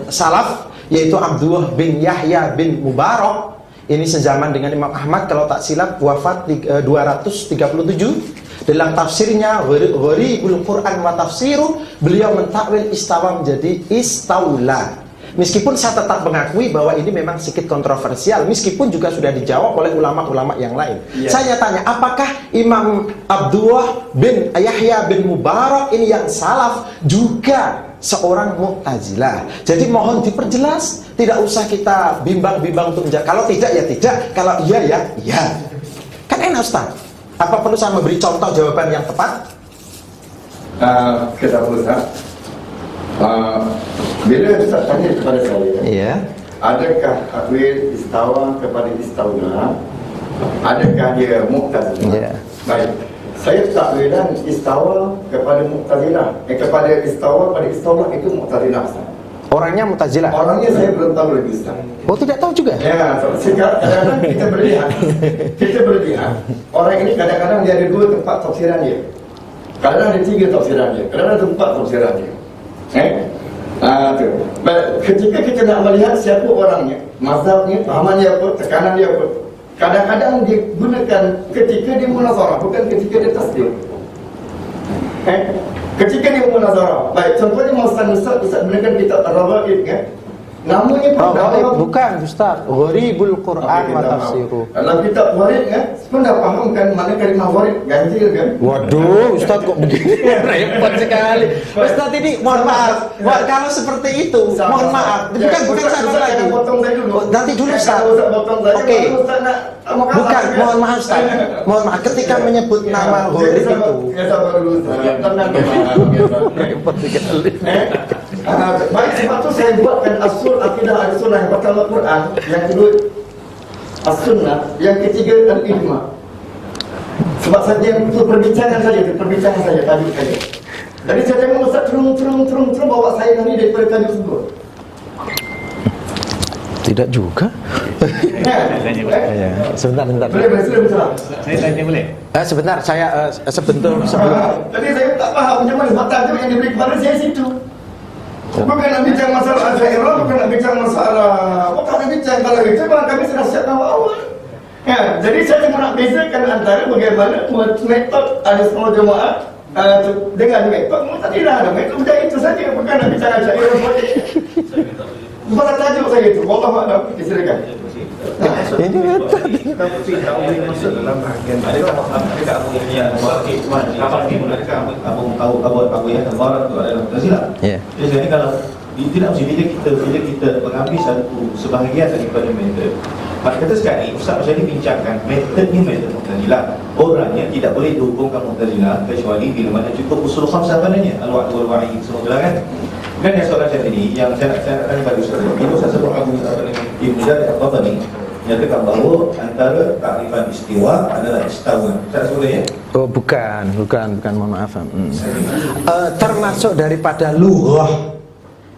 salaf yaitu Abdullah bin Yahya bin Mubarak, ini sezaman dengan Imam Ahmad kalau tak silap, wafat 237. Dalam tafsirnya Gharibul Quran wa Tafsiruh, beliau mentakwil istawa menjadi istaula. Meskipun saya tetap mengakui bahwa ini memang sedikit kontroversial, meskipun juga sudah dijawab oleh ulama-ulama yang lain. Saya tanya, apakah Imam Abdullah bin Yahya bin Mubarak ini yang salaf juga seorang Mu'tazilah. Jadi mohon diperjelas, tidak usah kita bimbang-bimbang untuk menjawab. Kalau tidak ya tidak, kalau iya ya iya. Kan enak Ustaz. Apa perlu saya memberi contoh jawaban yang tepat? Kita Ustaz, bila Ustaz tanya kepada saya, Iya. adakah takwil istawa kepada istaula? Adakah dia Mu'tazilah? Iya. Baik. Saya takwilan istawa kepada Mu'tazilah. Kepada istawa pada istaula itu Mu'tazilah. Orangnya Mu'tazilah. Orangnya saya belum tahu lagi Ustaz. Oh, tidak tahu juga. Ya, sekarang kadang-kadang kita berlihat orang ini kadang-kadang dia ada 2 tempat tafsiran dia. Kadang-kadang ada 3 tafsiran dia. Kadang-kadang ada 4 tafsiran dia. Tu. Ketika kita nak melihat siapa orangnya, mazhabnya, pahamannya apa, tekanan dia apa, kadang-kadang dia gunakan ketika dia munazarah, bukan ketika dia tasdim. Ketika dia munazarah. Baik, contohnya Ustaz gunakan kitab Ar-Rabaib kan. Namanya bukan Ustaz, Gharibul Quran wa Tafsiruh. Dalam kitab Gharib kan, pun dah faham kan mana kalimah gharib, ganjil kan. Waduh, Ustaz kok begini? Repot sekali. Ustaz ini, mohon maaf. Kalau seperti itu, mohon maaf. Bukan saya lagi. Potong saya dulu. Nanti dulu Ustaz. Oke. Bukan, mohon maaf Ustaz. Mohon maaf, ketika menyebut nama gharib itu. Ya sabar dulu Ustaz. Tenang. Repot sekali. Baik, sebab tu saya buatkan As-Sunnah, Akidah Al-Sunnah yang pertama Quran, yang kedua As-Sunnah, yang ketiga Al-Ijma'. Sebab saja untuk perbincangan saja, tajuk saya. Jadi saya tengok Ustaz terung bawa saya lari daripada tajuk tersebut. Tidak juga. Ya. Sebentar. Boleh, silakan. Saya tanya boleh? Sebentar, saya sebelum. Tadi saya tak faham macam mana sebab tajuk yang diberi kepada saya situ. Bukan nak bincang masalah Asyairah, bukan nak bincang masalah nak bincang kalau itu memang kami sudah siapkan awal. Ya, jadi saya cuma nak bezakan antara bagaimana metod Ahlussunnah wal Jamaah dengan metod Mu'tazilah. Metod macam itu saja, bukan nak bincang Asyairah. Pada tajuk saya itu, wallahu a'lam. Silakan. Ini Tapi masuk dalam bahagian adakah yang apa Abu yang terbarat itu adalah Mu'tazilah. Jadi kalau tidak mesti bila kita mengambil satu sebahagian daripada metode. Maka kata sekali Ustaz Syahdi bincangkan metodnya metode Mu'tazilah. Orangnya tidak boleh dihukungkan Mu'tazilah kecuali bila mana cukup usul khamsah padanya, al-wa'd wal wa'id semua bilang kan. Dan yang soalan saya ini yang saya nak bagi Ustaz. Itu saya sebut Abu Ibn Jarir al-Qatani nyatakan bahawa antara takrifan istiwa adalah istawa. Saya sebut ya? Oh, bukan, mohon maaf. Termasuk daripada lughah.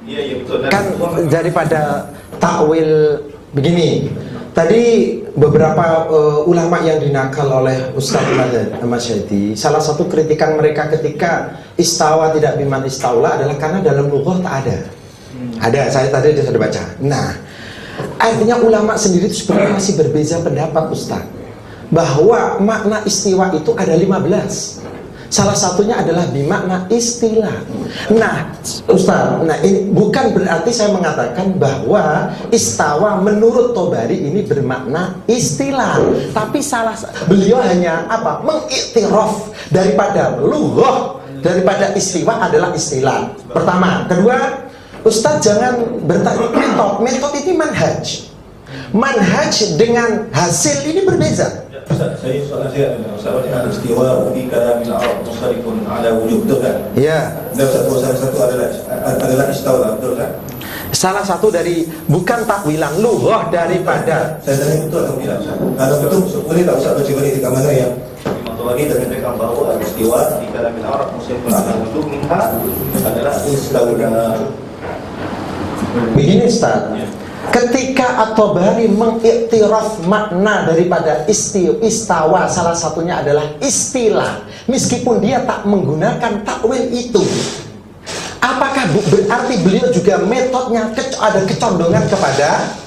Iya, betul. Kan daripada takwil begini. Tadi beberapa ulama yang dinakal oleh Ustaz Ahmad Syahdi, salah satu kritikan mereka ketika istawa tidak biman istaula adalah karena dalam lughah tak ada. Ada, saya tadi sudah baca. Nah, artinya ulama sendiri itu sebenarnya masih berbeza pendapat Ustaz, bahwa makna istiwa itu ada 15. Salah satunya adalah bimakna istilah. Nah, Ustaz, ini bukan berarti saya mengatakan bahwa istawa menurut Tobari ini bermakna istilah, tapi beliau hanya mengiktiraf daripada lughah, daripada istiwa adalah istilah. Pertama, kedua, Ustaz jangan bertanya metode ini manhaj dengan hasil ini berbeza. Ustaz, soalan saya ada istiwa di kalam al-Arab mustarikun ala wujud, betul kan? Ya. Dan satu adalah istawa, betul kan? Salah satu dari bukan takwilan lughah daripada. Saya tanya betul atau tidak? Kalau betul, boleh tak Ustaz baca balik dekat mana yang lagi terkatakan bahawa istiwa di kalam al-Arab mustarikun ala wujud minha adalah istawa. Begini Ustaz, ketika At-Tabari mengiktiraf makna daripada istawa, salah satunya adalah istilah, meskipun dia tak menggunakan takwil itu, apakah berarti beliau juga metodenya ada kecondongan kepada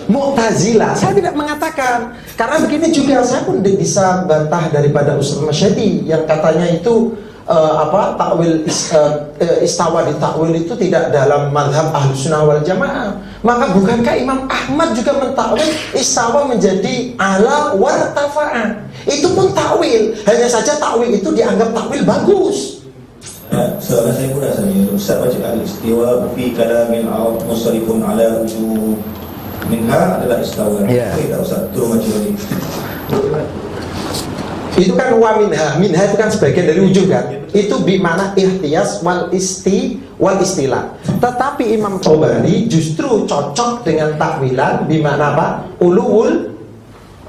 Mu'tazilah? Saya tidak mengatakan, karena begini juga saya pun bisa bantah daripada Ustaz Masyadi yang katanya itu takwil istawa di takwil itu tidak dalam mazhab Ahlussunnah wal Jamaah. Maka bukankah Imam Ahmad juga mentakwil istawa menjadi ala wartafa'a? Itu pun takwil, hanya saja takwil itu dianggap takwil bagus. Soalan saya mudah saja. Ustaz baca al-istiwa fi kalamin Arab mustarifun ala wujuh minha adalah istawa. Kita Ustaz turun baca lagi. Itu kan wa minha itu kan sebagian dari wujud kan. Itu bimana ihtiyas wal istilah. Tetapi Imam Tobari justru cocok dengan takwilan bimana apa? Ulul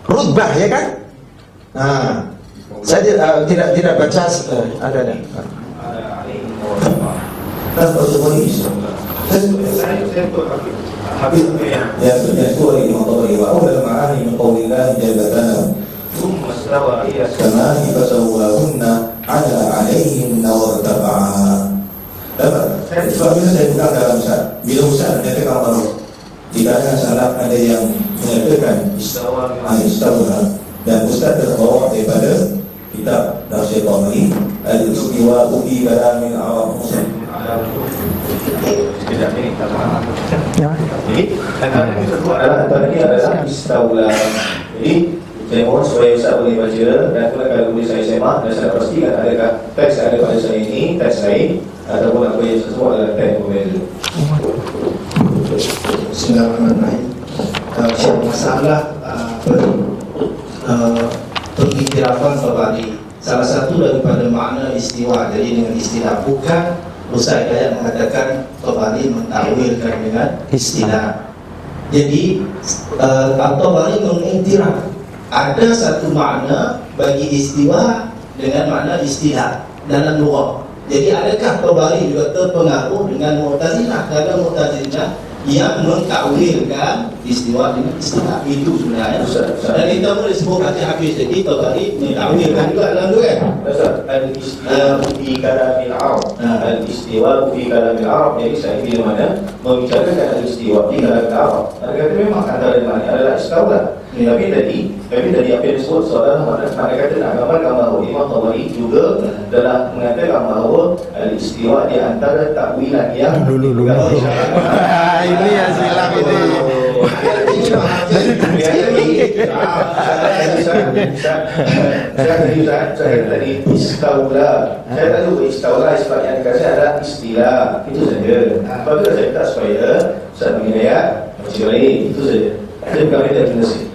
rutbah, ya kan? Nah, saya tidak baca ada. Bila Ustaz menyatakan bahawa di kalangan salaf ada yang menyatakan istawa dan Ustaz terbawa daripada kitab Tafsir Tabari al-istiwa fi kalamin Arab Muslim. Tidak ini kata. Jadi antara ini adalah istaula. Jadi saya mohon supaya Ustaz boleh baca dan kalau boleh saya semak dan saya pastikan adakah teks ada pada saya ini, teks lain ataupun apa yang sesuatu adalah teks berbeza. Bismillahirrahmanirrahim. Masalah pengiktirafan Tabari, salah satu daripada makna istiwa. Jadi dengan istilah, bukan Ustaz Hidayat mengatakan Tabari mentakwilkan dengan istilah. Jadi Tabari mengiktiraf ada satu makna bagi istiwa dengan makna istilah dalam lughah. Jadi adakah Tabari juga terpengaruh dengan Mu'tazilah? Karena Mu'tazilah yang mentakwilkan istiwa dengan istilah itu sebenarnya. Dan kita boleh sebut habis jadi Tabari mentakwilkan juga dalam tu kan. Al-istiwa fi kalamil Arab. Al-istiwa fi kalamil Arab. Jadi saya bila mana membicarakan al-istiwa fi kalamil Arab. Kata memang antara maknanya adalah istawa. Tapi tadi apa yang disebut soalan mana kata nak gambarkan bahawa Imam Tabari juga telah mengatakan bahawa al-istiwa di antara takwilan yang dulu. Ini yang silam ini. Saya tadi istaula. Saya tak tahu istaula sebab yang dikasih adalah istilah. Itu saja. Apabila saya minta supaya saya mengingat macam lain. Itu saja. Saya bukan minta definisi.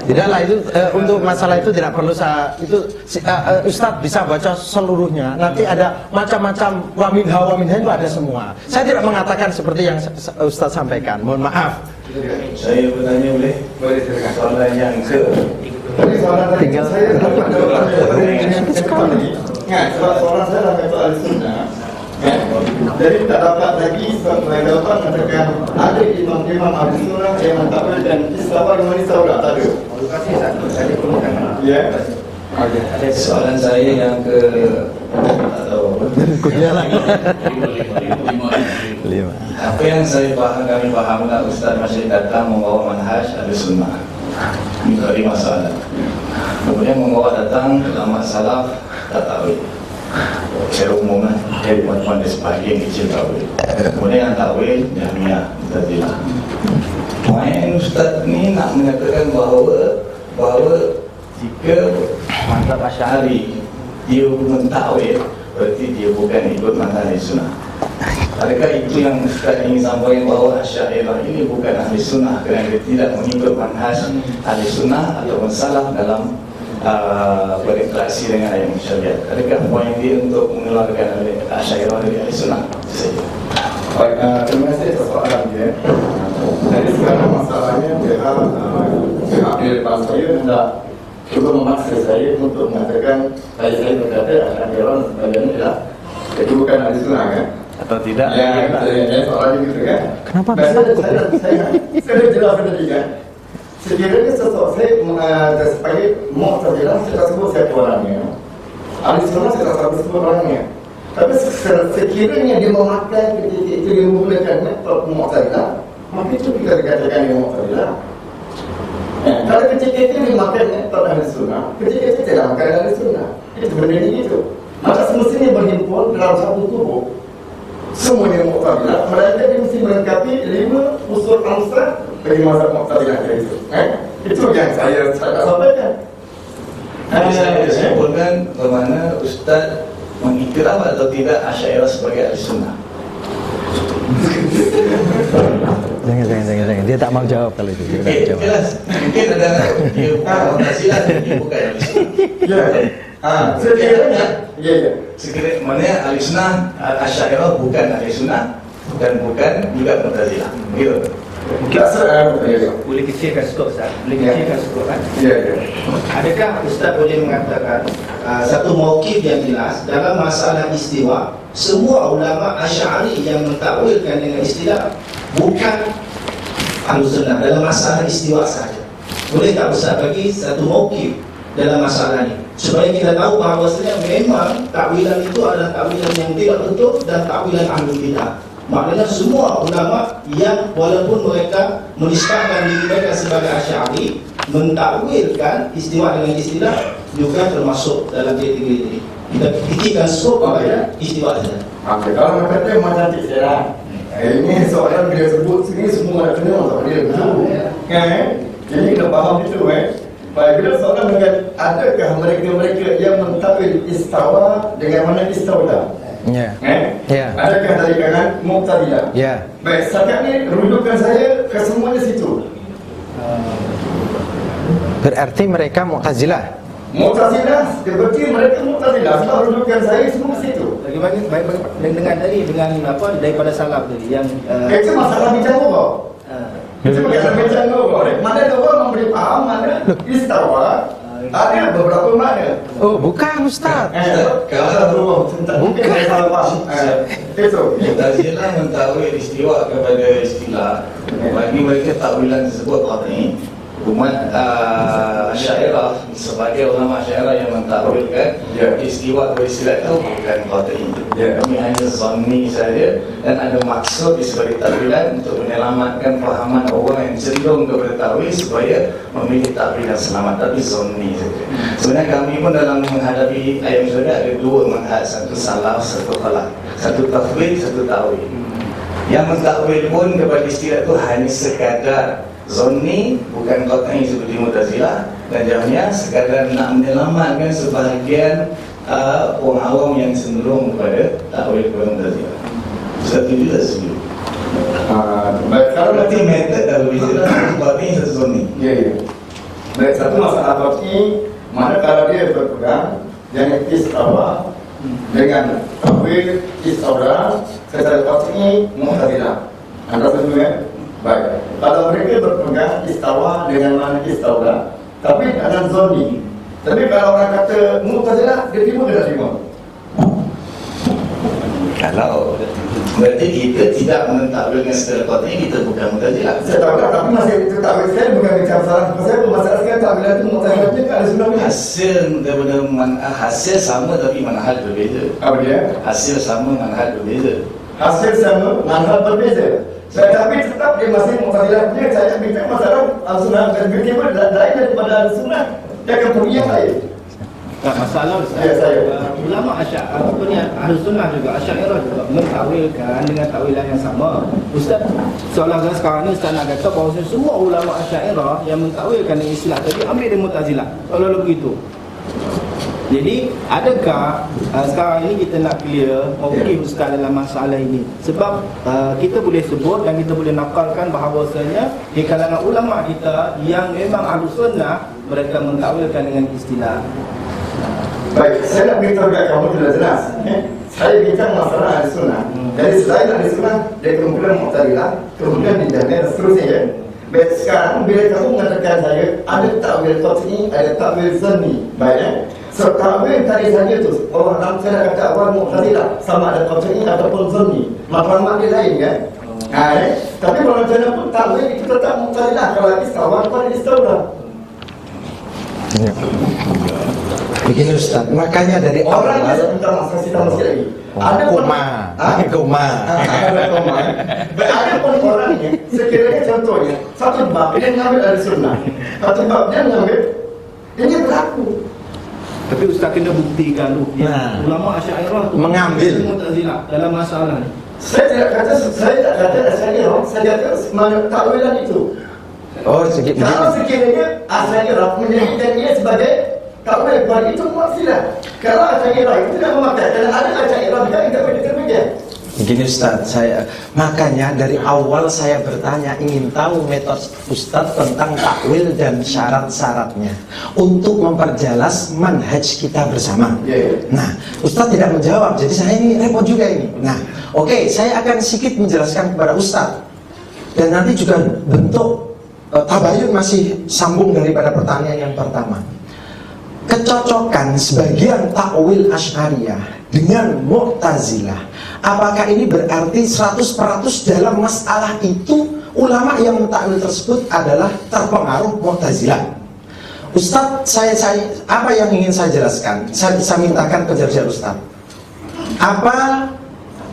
Tidaklah itu untuk masalah itu tidak perlu Ustadz bisa baca seluruhnya. Nanti ada macam-macam wa minha itu ada semua. Saya tidak mengatakan seperti yang Ustadz sampaikan. Mohon maaf. Saya bertanya boleh silakan soalan yang tinggal soalan saya dalam soal sunnah. Jadi tak dapat lagi jawapan mengatakan ada imam ahli sunnah yang mentakwil dan istiwa dengan istiwa tak ada. Kasih satu saya perlukan. Ya. Ada soalan saya yang ke atau apa yang kami fahamkan Ustaz masih datang membawa manhaj al-sunnah dari masalah. Kemudian membawa datang ulama salaf takwil. Secara umum dari teman-teman di sebagian kecil takwil. Kemudian yang takwil Jahmiyah, Mu'tazilah. Main Ustaz ni nak mengatakan bahawa jika mazhab Asy'ari dia mentakwil, berarti dia bukan ikut mazhab Ahlussunnah. Adakah itu yang Ustaz ingin sampaikan bahawa Asy'ariyah ini bukan ahli sunnah kerana dia tidak mengikut manhaj ahli sunnah ataupun salaf dalam berinteraksi dengan ayat syariat? Adakah poin dia untuk mengeluarkan Asy'ariyah dari ahli sunnah? Itu saja. Baik, terima kasih atas soalan dia. Jadi sekarang masalahnya pihak di depan saya hendak cuba memaksa saya untuk mengatakan saya berkata Asy'ariyah sebenarnya adalah jadi bukan ahli sunnah kan? Atau tidak? Ya, soalannya gitu kan? Kenapa? Saya jelas tadi kan? Sekiranya sesuatu saya supaya Mu'tazilah saya tak sebut siapa orangnya, ahli sunnah saya tak sebut orangnya. Tapi sekiranya dia memakai ketika itu dia menggunakan metode Mu'tazilah, maka itu kita dikatakan yang Mu'tazilah. Kalau ketika itu dia memakai metode ahli sunnah, ketika itu tidak memakai ahli sunnah, itu berdiri itu. Maka semestinya berhimpun dalam satu tubuh. Semuanya Mu'tazilah, mereka dia mesti melengkapi 5 unsur ansar dari mazhab Mu'tazilah itu. Itu yang saya sampaikan. Saya simpulkan bagaimana Ustaz mengikat diramat atau tidak Asy'ariyah sebagai ahli sunnah? Jangan. Dia tak mau jawab kalau itu. Dia tak mau jawab. Jelas. Mungkin ada dia bukan Mu'tazilah, dia bukan ahli sunnah. Sekiranya mana ahli sunnah, Asy'ariyah bukan ahli sunnah, bukan juga Mu'tazilah. Gitu. Mungkin boleh kecilkan skop, Ustaz. Boleh kecilkan skop kan? Adakah Ustaz boleh mengatakan satu mauqif yang jelas dalam masalah istiwa, semua ulama Asy'ari yang mentakwilkan dengan istilah bukan Ahlus Sunnah dalam masalah istiwa saja? Boleh tak Ustaz bagi satu mauqif dalam masalah ini supaya kita tahu bahawasanya memang takwilan itu adalah takwilan yang tidak betul dan takwilan Ahlul Bidah. Maknanya semua ulama yang walaupun mereka menisbahkan diri mereka sebagai Asy'ari, mentakwilkan istiwa dengan istilah juga termasuk dalam kategori ini. Kita titikkan skop kepada istiwa saja. Kalau nak kata macam cantik saya. Ini soalan beliau sebut sini semua nak kena untuk dia betul. Jadi kena faham itu Baik, bila soalan dengan adakah mereka-mereka yang mentakwil istawa dengan mana istawla? Adakah dari kalangan Mu'tazilah? Baik, setakat ni rujukan saya ke semuanya situ. Berarti mereka Mu'tazilah. Mu'tazilah, seperti mereka Mu'tazilah. Sebab rujukan saya semua ke situ. Bagaimana dengan tadi dengan apa daripada salaf tadi yang itu masalah bicara apa? Itu bukan bicara apa? Mana orang memberi faham mana istawa? Ada beberapa makna. Oh, bukan Ustaz. Kalau bukan salah faham. Itu Mu'tazilah mentakwil istiwa kepada istilah. Bagi mereka takwilan tersebut qat'i. Umat Asy'ariyah sebagai ulama Asy'ariyah yang mentakwilkan istiwa beristilah itu bukan qat'i. Kami hanya zanni saja dan ada maksud di sebalik takwilan untuk menyelamatkan fahaman orang yang cenderung kepada takwil supaya memilih takwil yang selamat, tapi zanni saja. Sebenarnya kami pun dalam menghadapi ayat ini ada dua manhaj, satu salaf, satu khalaf, satu tafwid, satu takwil. Yang mentakwil pun kepada istilah itu hanya sekadar zanni, bukan qat'i seperti Mu'tazilah dan Jahmiyah, sekadar nak menyelamatkan sebahagian orang awam yang cenderung kepada takwil kepada Mu'tazilah. Setuju tak setuju? Baik, kalau Berarti metode dah berbeza, qat'i satu zanni. Ya. Baik, satu masalah qat'i, mana kalau dia berpegang dengan istawa dengan takwil istawla secara qat'i Mu'tazilah. Anda setuju? Baik, kalau mereka berpegang istawa dengan mana istawla, tapi dengan zanni. Tapi kalau orang kata Mu'tazilah, dia terima ke tak terima? Kalau berarti kita tidak mentakwilkan secara qat'i, kita bukan Mu'tazilah. Saya tahu tak, tapi masih itu takwil saya bukan bicara salah. Saya masalah sekarang takwilan itu Mu'tazilah juga ada sunnah. Hasil daripada hasil sama tapi manhaj berbeza. Apa dia? Hasil sama manhaj berbeza. Hasil sama, manhaj berbeza. Tapi tetap dia masih Mu'tazilah punya. Saya bincang masalah al-sunnah dan bincang pun lain daripada al-sunnah. Dia akan pergi yang lain. masalah Ya, saya. ulama Ahlus Sunnah juga Asy'ariyah juga mentakwilkan dengan takwilan yang sama. Ustaz, soalan saya sekarang ni Ustaz nak kata bahawa semua ulama Asy'ariyah yang mentakwilkan dengan istilah tadi ambil dari Mu'tazilah. Kalau begitu, jadi adakah sekarang ini kita nak clear mungkin Ustaz dalam masalah ini? Sebab kita boleh sebut dan kita boleh nakalkan bahawasanya di kalangan ulama kita yang memang Ahlus Sunnah, mereka mentakwilkan dengan istilah. Baik, saya nak beritahu kepada kamu sudah jelas. Saya bincang masalah Ahlus Sunnah. Jadi selain Ahlus Sunnah, dari kumpulan Mu'tazilah, kemudian di Jahmiyah dan seterusnya. Baik, sekarang bila kamu mengatakan saya ada takwil qat'i, ada takwil zanni. Baik, so takwil tadi saja tu orang dalam saya kata awal Mu'tazilah sama ada qat'i ataupun zanni. Maklumat dia lain kan? Tapi kalau macam pun takwil itu tetap Mu'tazilah. Kalau istawa, kalau istawla. Begini Ustaz, makanya dari Orang awal yang minta maaf, kasih tahu sekali lagi. Ada koma. Ada pun orangnya, sekiranya contohnya satu bab dia mengambil dari sunnah, satu bab dia mengambil, ini berlaku. Tapi Ustaz kena buktikan tu ulama Asy'ariyah tu mengambil Mu'tazilah dalam masalah ni. Saya tak kata Asy'ariyah, saya kata takwilan itu. Oh, sedikit Kalau sekiranya Asy'ariyah menjadikan dia sebagai takwil repot itu maksiat. Kalau Asy'ariyah itu tidak memakai, dan ada Asy'ariyah juga tidak demikian. Begini Ustaz, makanya dari awal saya bertanya, ingin tahu metode Ustaz tentang takwil dan syarat-syaratnya untuk memperjelas manhaj kita bersama. Nah, Ustaz tidak menjawab, jadi saya ini repot juga ini. Nah, oke, saya akan sedikit menjelaskan kepada Ustaz, dan nanti juga bentuk tabayun masih sambung daripada pertanyaan yang pertama. Kecocokan sebagian takwil Asy'ariyah dengan Mu'tazilah, apakah ini berarti 100% dalam masalah itu ulama yang mentakwil tersebut adalah terpengaruh Mu'tazilah? Ustaz, saya apa yang ingin saya jelaskan? Saya mintakan penjelasan Ustaz. Apa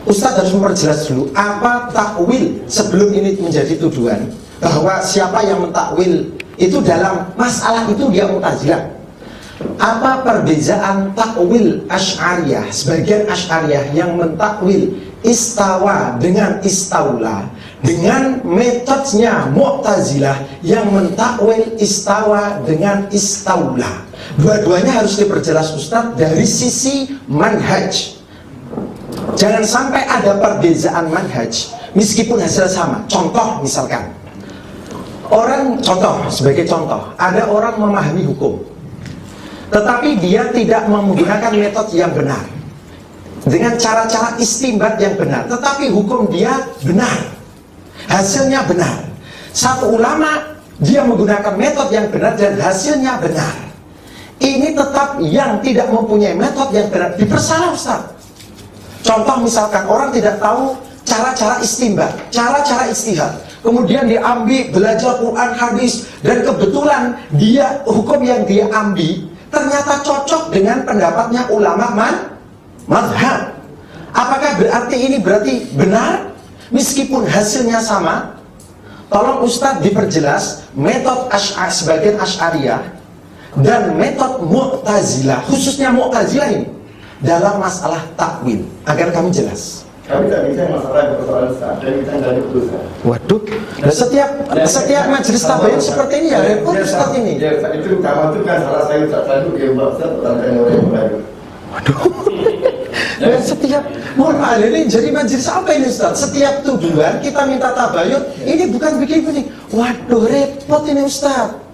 Ustaz harus memperjelas dulu apa takwil sebelum ini menjadi tuduhan bahwa siapa yang mentakwil itu dalam masalah itu dia Mu'tazilah. Apa perbedaan takwil Asy'ariyah, sebagian Asy'ariyah yang mentakwil istawa dengan istaula, dengan metodenya Mu'tazilah yang mentakwil istawa dengan istaula? Dua-duanya harus diperjelas Ustaz dari sisi manhaj. Jangan sampai ada perbedaan manhaj meskipun hasil sama. Contoh misalkan, sebagai contoh, ada orang memahami hukum, tetapi dia tidak menggunakan metode yang benar, dengan cara-cara istinbat yang benar, tetapi hukum dia benar, hasilnya benar. Satu ulama dia menggunakan metode yang benar dan hasilnya benar. Ini tetap yang tidak mempunyai metode yang benar dipersalah Ustaz. Contoh misalkan orang tidak tahu cara-cara istinbat, cara-cara ijtihad, kemudian diambil belajar Quran, hadis, dan kebetulan dia hukum yang dia ambil ternyata cocok dengan pendapatnya ulama mazhab. Apakah berarti ini benar meskipun hasilnya sama? Tolong Ustadz diperjelas metode sebagian Asy'ariyah dan metode Mu'tazilah, khususnya Mu'tazilah ini dalam masalah takwil agar kami jelas. Kami tak bincang masalah persoalan Ustaz, kami bincang dari putusan. Waduh, setiap majelis tabayun seperti ini ya repot Ustaz ini. Ya, itu utama itu kan salah saya Ustaz tadi dia buat Ustaz tentang orang yang baru. Waduh. Dan setiap mohon maaf ini jadi majelis apa ini Ustaz? Setiap tuduhan kita minta tabayun, ini bukan begini. Waduh, repot ini Ustaz.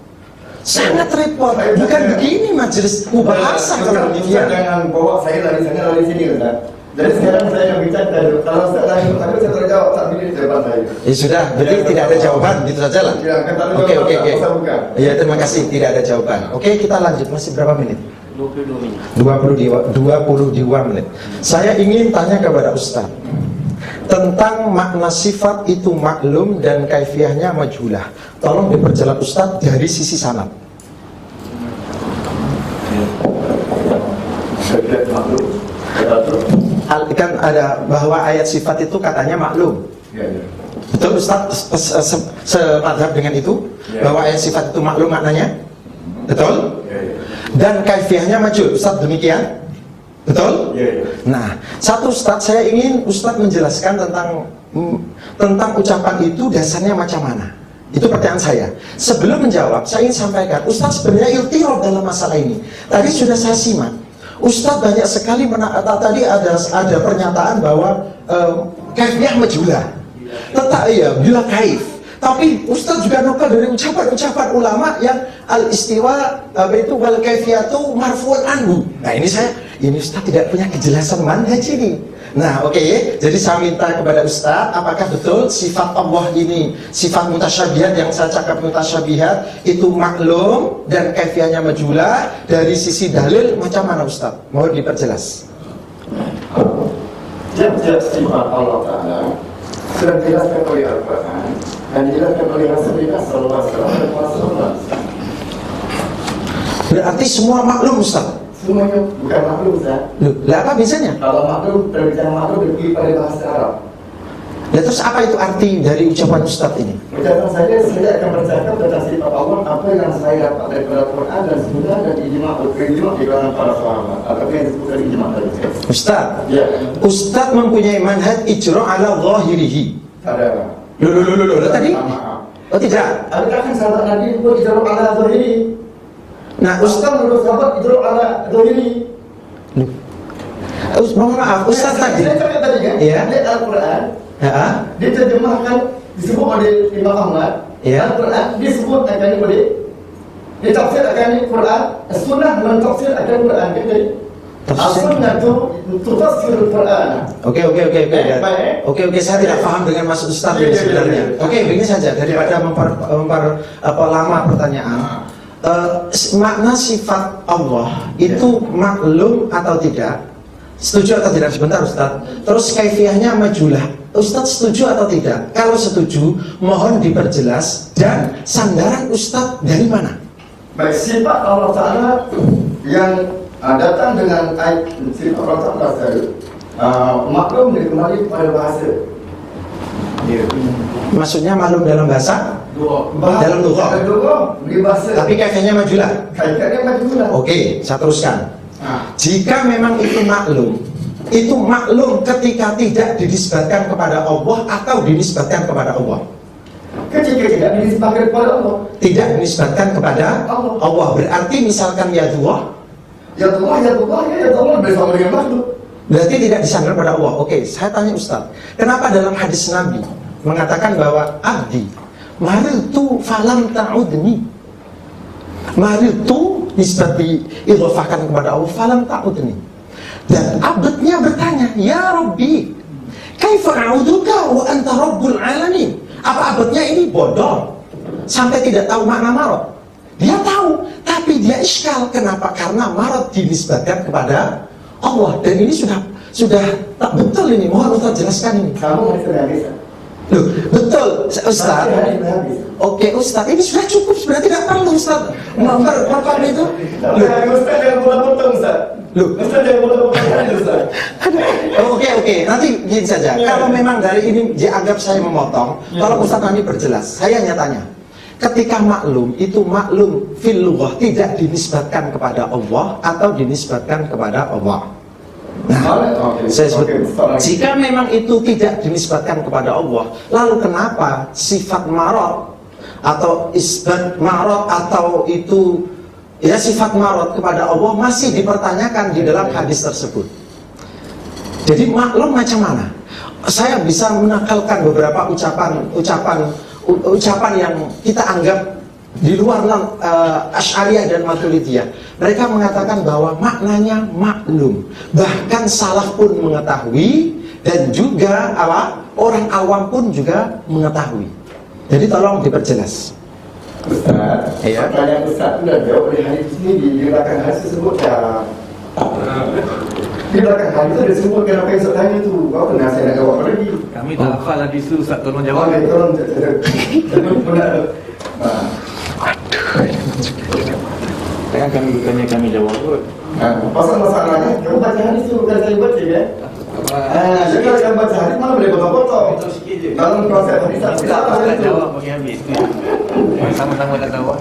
Sangat repot. Bukan begini majelis mubahasan kalau demikian. Jangan bawa saya dari sana dari sini Ustaz. Jadi sekarang saya bicara kalau Ustaz lagi tapi saya terjawab tak pilih jawaban saya. Ya sudah, berarti tidak ada jawaban gitu saja lah. Oke. Ya terima kasih, tidak ada jawaban. Oke, kita lanjut, masih berapa menit? 22 menit. 22 menit. Saya ingin tanya kepada Ustaz tentang makna sifat itu maklum dan kaifiyahnya majhulah. Tolong diperjelas Ustaz dari sisi sanad. Kan ada bahwa ayat sifat itu katanya maklum. Betul Ustaz, semadhab dengan itu bahwa ayat sifat itu maklum maknanya. Betul? Dan kaifiyahnya majhul. Ustaz demikian? Betul? Nah, satu Ustaz, saya ingin Ustaz menjelaskan tentang ucapan itu dasarnya macam mana. Itu pertanyaan saya. Sebelum menjawab, saya ingin sampaikan Ustaz sebenarnya iltiraf dalam masalah ini. Tadi sudah saya simak Ustaz banyak sekali tadi ada pernyataan bahwa kaifiyah majhulah. Bila kaif. Tapi Ustaz juga nukal dari ucapan ulama yang al-istiwa itu wal kaifiyatu marfu'un anhu. Nah ini Ustaz tidak punya kejelasan manhaj ini. Nah oke, jadi saya minta kepada Ustaz, apakah betul sifat Allah ini sifat mutasyabihat yang saya cakap mutasyabihat itu maklum dan kaifiyahnya majhulah? Dari sisi dalil macam mana Ustaz? Mohon diperjelas. Tiap-tiap sifat Allah Ta'ala sudah dijelaskan oleh Al-Quran dan dijelaskan oleh Rasulullah SAW. Berarti semua maklum Ustaz? Semuanya bukan maklum Ustaz. Lah apa biasanya? Kalau maklum, berbicara maklum lebih pada bahasa Arab. Ya terus apa itu arti dari ucapan Ustaz ini? Ucapan saya akan bercakap tentang sifat Allah apa yang saya dapat dari Al-Quran dan Sunnah dan ijma' di kalangan para sahabat atau yang disebutkan ijma' tadi. Ustaz, Ustaz mempunyai manhaj ijra' ala zahirihi. Ada. Loh tadi? Oh tidak. Adakah kan sahabat Nabi itu ijra' ala zahirihi? Nah, Ustaz menurut sahabat itu ala dohiri. Mohon maaf, Ustaz tadi. Saya cakap tadi kan, Iya. dia Al-Quran, Ya. dia terjemahkan disebut oleh Imam Ahmad. Iya. Al-Quran disebut akan oleh ditafsir akan Quran, sunnah mentafsir akan Quran. Jadi as-sunnah itu tafsir Quran. Oke, saya tidak paham dengan maksud Ustaz ini sebenarnya. Oke, begini saja daripada lama pertanyaan. Makna sifat Allah itu maklum atau tidak? Setuju atau tidak? Sebentar Ustaz. Terus kaifiahnya majulah. Ustaz setuju atau tidak? Kalau setuju, mohon diperjelas. Dan sandaran Ustaz dari mana? Baik, sifat Allah Ta'ala yang datang dengan ayat sifat Allah Ta'ala tadi maklum dia kembali kepada bahasa. Maksudnya maklum dalam bahasa? Dalam lugha. Di bahasa. Tapi kaifiahnya majulah. Kaifiahnya majulah. Oke, saya teruskan. Jika memang itu maklum ketika tidak dinisbatkan kepada Allah atau dinisbatkan kepada Allah. Ketika tidak dinisbatkan kepada Allah. Tidak dinisbatkan kepada Allah. Berarti misalkan ya Allah bersama dengan makhluk. Berarti tidak disandarkan kepada Allah. Oke, saya tanya Ustaz, kenapa dalam hadis Nabi mengatakan bahwa abdi maritu falam ta'udni? Maritu nisbat diidhafahkan kepada Allah, falam ta'udni. Dan abdnya bertanya, ya Rabbi, kaifa a'uduka wa anta rabbul alamin? Apa abdnya ini bodoh sampai tidak tahu makna marad? Dia tahu, tapi dia iskal. Kenapa? Karena marad dinisbatkan kepada Allah. Dan ini sudah tak betul ini. Mohon Ustaz jelaskan ini. Kamu harus habis. Loh, betul Ustaz. Oke Ustaz, ini sudah cukup. Sudah tidak perlu Ustaz memperkuat itu. Ustaz jangan potong Ustaz. Loh, Ustaz jangan potong Ustaz. Oke, nanti gini saja. Kalau memang dari ini dianggap saya memotong, tolong Ustaz nanti perjelas. Saya hanya tanya, ketika maklum itu maklum fil lughah tidak dinisbatkan kepada Allah atau dinisbatkan kepada Allah. Nah, saya sebut, jika memang itu tidak dinisbatkan kepada Allah, lalu kenapa sifat marad atau isbat marad atau itu ya sifat marad kepada Allah masih dipertanyakan di dalam hadis tersebut? Jadi maklum macam mana? Saya bisa menakalkan beberapa ucapan yang kita anggap di luar Asy'ariyah dan Maturidiyah. Mereka mengatakan bahwa maknanya maklum, bahkan salaf pun mengetahui, dan juga orang awam pun juga mengetahui. Jadi tolong diperjelas. Ustaz, pertanyaan Ustaz sudah jawab oleh hadis ini di belakang hadis tersebut ya. Di belakang hadis itu disebutkan apa yang Ustaz tanya itu. Apa nak saya nak jawab lagi? Kami tak hafal hadis itu, Ustaz, tolong jawab. Tolong. Kan kami bertanya, kami jawab. Pasal masalahnya, kamu baca hadis itu bukan saya baca ya. Jadi kalau kamu baca hadis mana boleh potong-potong. Dalam proses hadis tak jawab bagi habis. Sama-sama tak tahu.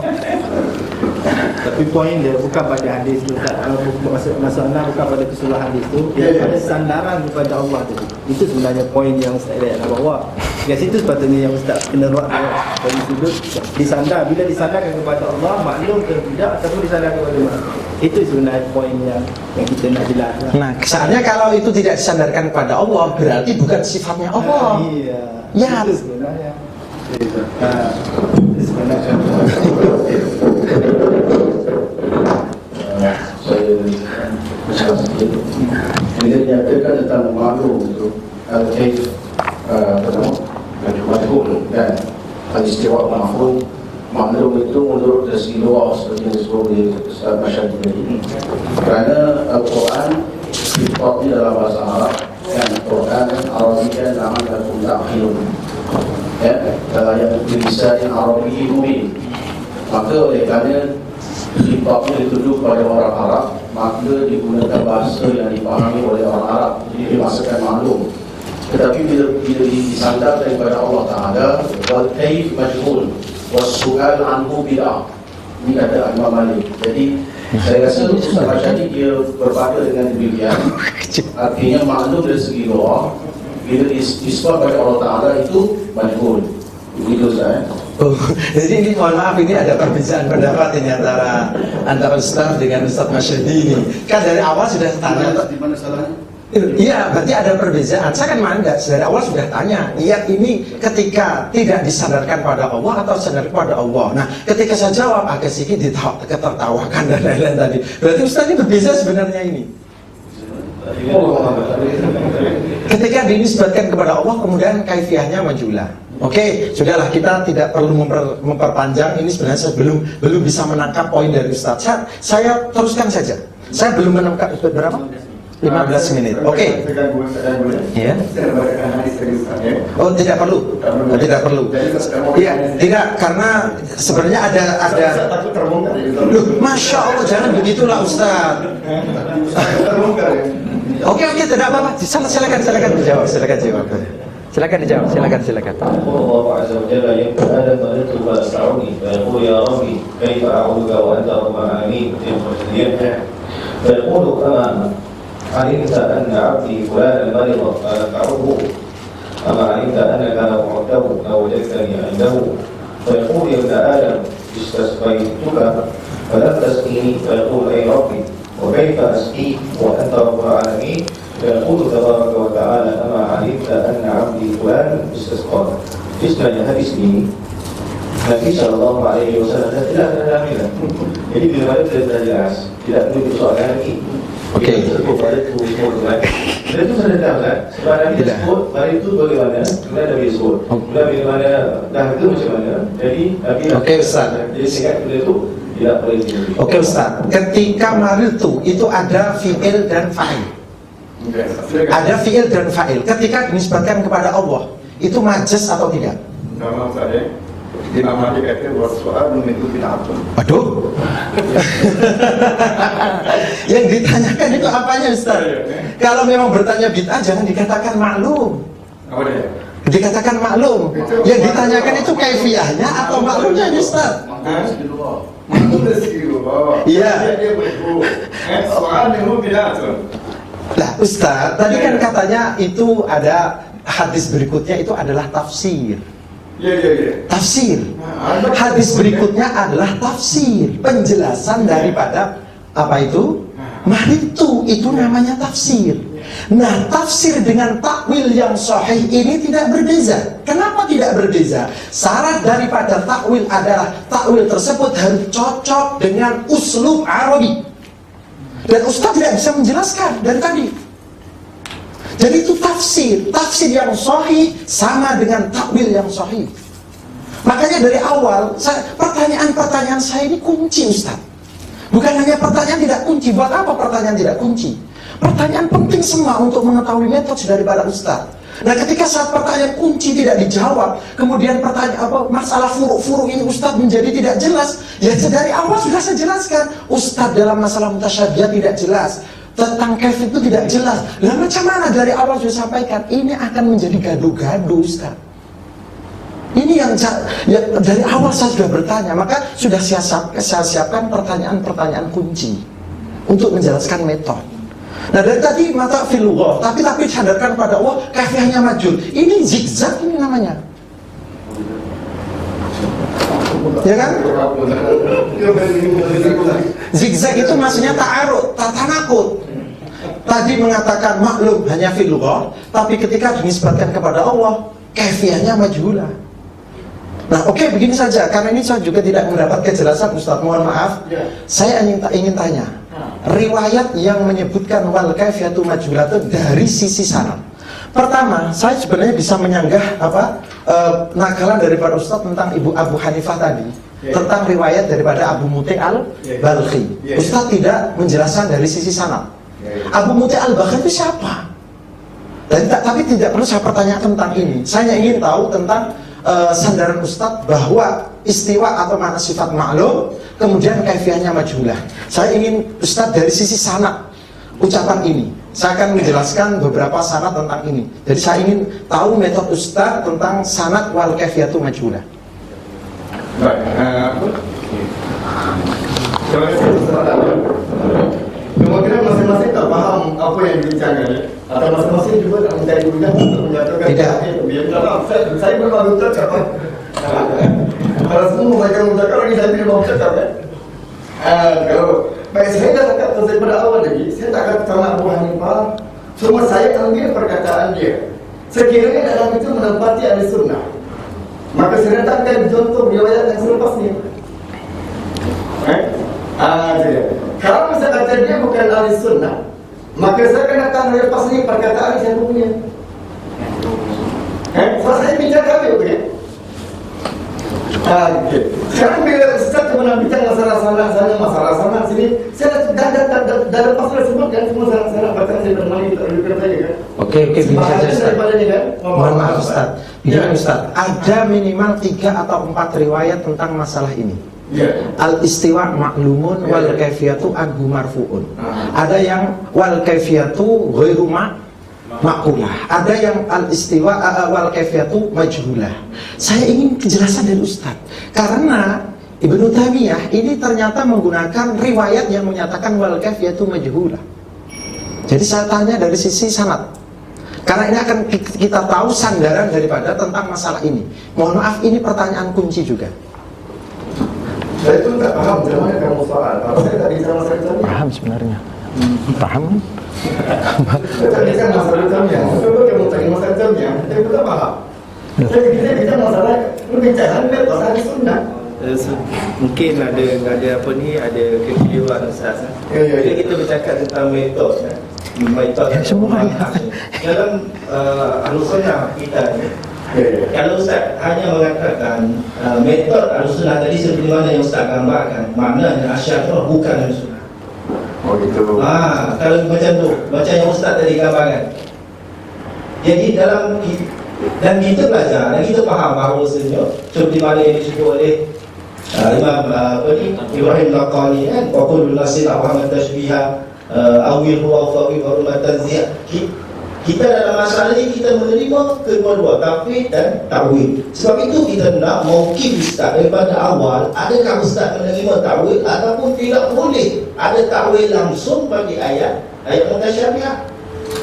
Tapi poin dia bukan pada hadis tu, tak. Kalau masalah bukan pada keseluruhan hadis tu, dia pada sandaran kepada Allah tu. Itu sebenarnya poin yang Ustaz nak bawa. Dari situ sepatutnya yang Ustaz kena dari sudut disandar. Bila disandarkan kepada Allah, maklum ke tidak, ataupun disandarkan kepada manusia. Itu sebenarnya poin yang kita nak jelas. Nah, kesannya kalau itu tidak disandarkan kepada Allah, berarti bukan sifatnya Allah. Iya. Ya. Itu sebenarnya. Itu sebenarnya. Saya sedikit. Bila dinyatakan tentang maklum itu, al-kaif majhul dan al-istiwa mafhum, maklum itu menurut dari segi luar seperti yang disebut di Ustaz Masyadi tadi. Kerana Al-Quran sifatnya dalam bahasa Arab dan Al-Quran Arabian nama lakum ta'khirun. Ya, yang tulisan Arabi mubin. Maka oleh kerana sifatnya dituju kepada orang Arab, maka digunakan bahasa yang dipahami oleh orang Arab, jadi dimaksudkan maklum. Tetapi bila disandarkan kepada Allah Ta'ala, wal kaif majhul was-su'al anhu bid'ah. Ini kata Imam Malik. Jadi saya rasa Ustaz Masyadi dia berpada dengan demikian. Artinya maklum dari segi luar, bila disebut kepada Allah Ta'ala itu majhul. Begitu Ustaz. Oh, jadi ini mohon maaf, ini ada perbedaan pendapat ini antara Ustaz dengan Ustaz Masyadi ini. Kan dari awal sudah tanya. Di mana salahnya? Iya, berarti ada perbedaan. Saya kan mandek, dari awal sudah tanya. Niat ini ketika tidak disadarkan pada Allah atau sadar pada Allah. Nah, ketika saya jawab agak sedikit ditertawakan dan lain-lain tadi. Berarti Ustaz ini berbeda sebenarnya ini. Ketika dinisbatkan kepada Allah, kemudian kaifiahnya majulah. Oke, sudahlah, kita tidak perlu memperpanjang. Ini sebenarnya saya belum bisa menangkap poin dari Ustaz. Saya teruskan saja. Saya belum menangkap berapa? 15 menit. Oke. Ya. Oh, tidak perlu. Oh, tidak perlu. Iya, tidak, karena sebenarnya ada. Loh, Masya Allah, jangan begitulah Ustaz. Oke, tidak apa-apa. Silakan dijawab. Silakan dijawab. Allah Azza wa Jalla yaqul Adam maritu fa asta'uni fa yaqul ya Rabbi kaifa a'uduka wa anta rabbul alamin fa yaqulu kama علمت أن عبدي فلانا مرض فنفعه أما علمت أنك لو عدته لوجدتني عنده فيقول يا ابن آدم استسقيتك فلم تسقيني فيقول أي ربي وكيف أسقيك وأنت رب العالمين فيقول تبارك وتعالى أما علمت أن عبدي فلان استسقاك istilahnya hadis ini Nabi Shallallahu Alaihi Wasallam tidak ada nafila. Jadi bila mana tidak jelas, tidak perlu disoalkan lagi. Oke. Dan itu sudah tahu kan? Sebab Nabi disebut, hari itu bagaimana? Kemudian Nabi disebut. Kemudian bagaimana? Dah itu macam mana? Jadi Nabi. Oke Ustaz. Jadi singkat beliau itu tidak boleh diikuti. Oke Ustaz. Ketika maritu itu ada fi'il dan fa'il. Ada fi'il dan fa'il. Ketika dinisbatkan kepada Allah, itu majas atau tidak? Sama saya. Imam Malik kata soal itu bid'atun. Aduh. Yang ditanyakan itu apanya Ustaz? Kalau memang bertanya bid'ah jangan dikatakan maklum. Apa dia? Dikatakan maklum. Yang ditanyakan itu kaifiyahnya atau maklumnya Ustaz? Maklum rezeki Allah. Iya. Soal itu bid'atun. Lah Ustaz, tadi kan katanya itu ada hadis berikutnya itu adalah tafsir. Iya. Tafsir. Hadis berikutnya adalah tafsir, penjelasan daripada apa itu? Maritu, itu namanya tafsir. Nah, tafsir dengan takwil yang sahih ini tidak berbeza. Kenapa tidak berbeza? Syarat daripada takwil adalah takwil tersebut harus cocok dengan uslub Arabi. Dan Ustaz tidak bisa menjelaskan dari tadi. Jadi itu tafsir yang sahih sama dengan takwil yang sahih. Makanya dari awal pertanyaan-pertanyaan saya ini kunci Ustaz. Bukan hanya pertanyaan tidak kunci. Buat apa pertanyaan tidak kunci? Pertanyaan penting semua untuk mengetahui metode daripada Ustaz. Nah, ketika saat pertanyaan kunci tidak dijawab, kemudian masalah furu-furu ini Ustaz menjadi tidak jelas. Ya dari awal sudah saya jelaskan, Ustaz dalam masalah mutasyabihat tidak jelas. Tentang kaif itu tidak jelas. Lah macam mana dari awal sudah sampaikan? Ini akan menjadi gaduh-gaduh Ustaz. Ini yang dari awal saya sudah bertanya. Maka sudah saya siapkan pertanyaan-pertanyaan kunci untuk menjelaskan metode. Nah dari tadi mata filugah, tapi sadarkan pada Allah kaifiyahnya majul. Ini zigzag ini namanya. Ya kan? Zigzag itu maksudnya ta'arud, tanakut. Tadi mengatakan maklum hanya fil lughah, tapi ketika dinisbatkan kepada Allah, kaifiyahnya majhulah. Nah, oke, begini saja. Karena ini saya juga tidak mendapat kejelasan, Ustaz. Mohon maaf. Saya ingin tanya. Riwayat yang menyebutkan wal kaifiyatu majhulah itu dari sisi sanad. Pertama, saya sebenarnya bisa menyanggah nakalan daripada Ustaz tentang Ibu Abu Hanifah tadi, tentang riwayat daripada Abu Muti al-Balkhi. Ustaz tidak menjelaskan dari sisi sanad. Abu Muti al-Balkhi itu siapa? Tapi tidak perlu saya pertanyakan tentang ini. Saya ingin tahu tentang sandaran Ustaz bahwa istiwa atau makna sifat maklum, kemudian kaifiyahnya majhulah. Saya ingin Ustaz dari sisi sanad ucapan ini. Saya akan menjelaskan beberapa sanad tentang ini. Jadi saya ingin tahu metode Ustaz tentang sanad wal kaifiyatu majhulah. Baik. Kemungkinan masing-masing tak faham apa yang dibincangkan. Atau masing-masing juga nak mencari hujah untuk menyatakan tidak. Saya belum cakap. Kalau semua mereka mengucapkan lagi saya belum cakap kan. Kalau baik saya dah cakap daripada awal lagi, saya tak kata nak Abu Hanifah. Cuma saya ambil perkataan dia. Sekiranya dalam itu menempati ahli sunnah, maka saya letakkan contoh riwayat yang selepas ni. Kalau saya kata dia bukan ahli sunnah, maka saya akan datang lepas ni perkataan siapa punya. So saya bincang kami, okey? Sekarang bila Ustaz cuma bincang masalah sana sini, saya dah lepas dah sebutkan semua salah bacaan saya bermain terlebih saya kan. Okey, bisa saja. Kan? Mohon maaf Ustaz. Bilang Ustaz, ada minimal 3 atau 4 riwayat tentang masalah ini. Al-istiwa ma'lumun wal kaifiyatu anhu marfu'un. Ada yang wal kaifiyatu ghairu ma'qulah. Ada yang al-istiwa wal kaifiyatu majhulah. Saya ingin kejelasan dari Ustaz, karena Ibnu Taimiyah ini ternyata menggunakan riwayat yang menyatakan wal kaifiyatu majhulah. Jadi saya tanya dari sisi sanad, karena ini akan kita tahu sandaran daripada tentang masalah ini. Mohon maaf, ini pertanyaan kunci juga. Saya itu tak faham macam mana kamu soal. Kalau saya tak bincang masalah Taimiyah. Paham sebenarnya. Paham? Saya tak bincang masalah Taimiyah. Kalau kamu tanya masalah Taimiyah, saya tak faham. Kita bincang masalah perbincangan pasal sunnah. Mungkin ada apa ni, ada kekeliruan Ustaz. Jadi kita bercakap tentang metod metod semua dalam Ahlussunnah kita ni. Kalau Ustaz hanya mengatakan metod Ahlussunnah tadi seperti mana yang Ustaz gambarkan, maknanya Asy'ariyah bukan Ahlussunnah. Oh gitu. Kalau macam tu, macam yang Ustaz tadi gambarkan. Jadi dalam dan kita belajar dan kita faham bahawasanya seperti mana yang disebut oleh Imam Ibrahim Laqani kan, wa kullu nasin awam tashbiha awil huwa fawi wa tanzih. Kita dalam masalah ini kita menerima kedua-dua tafwid dan ta'wil. Sebab itu kita nak mauqif Ustaz daripada awal, adakah Ustaz menerima ta'wil ataupun tidak boleh ada ta'wil langsung bagi ayat mutasyabihat.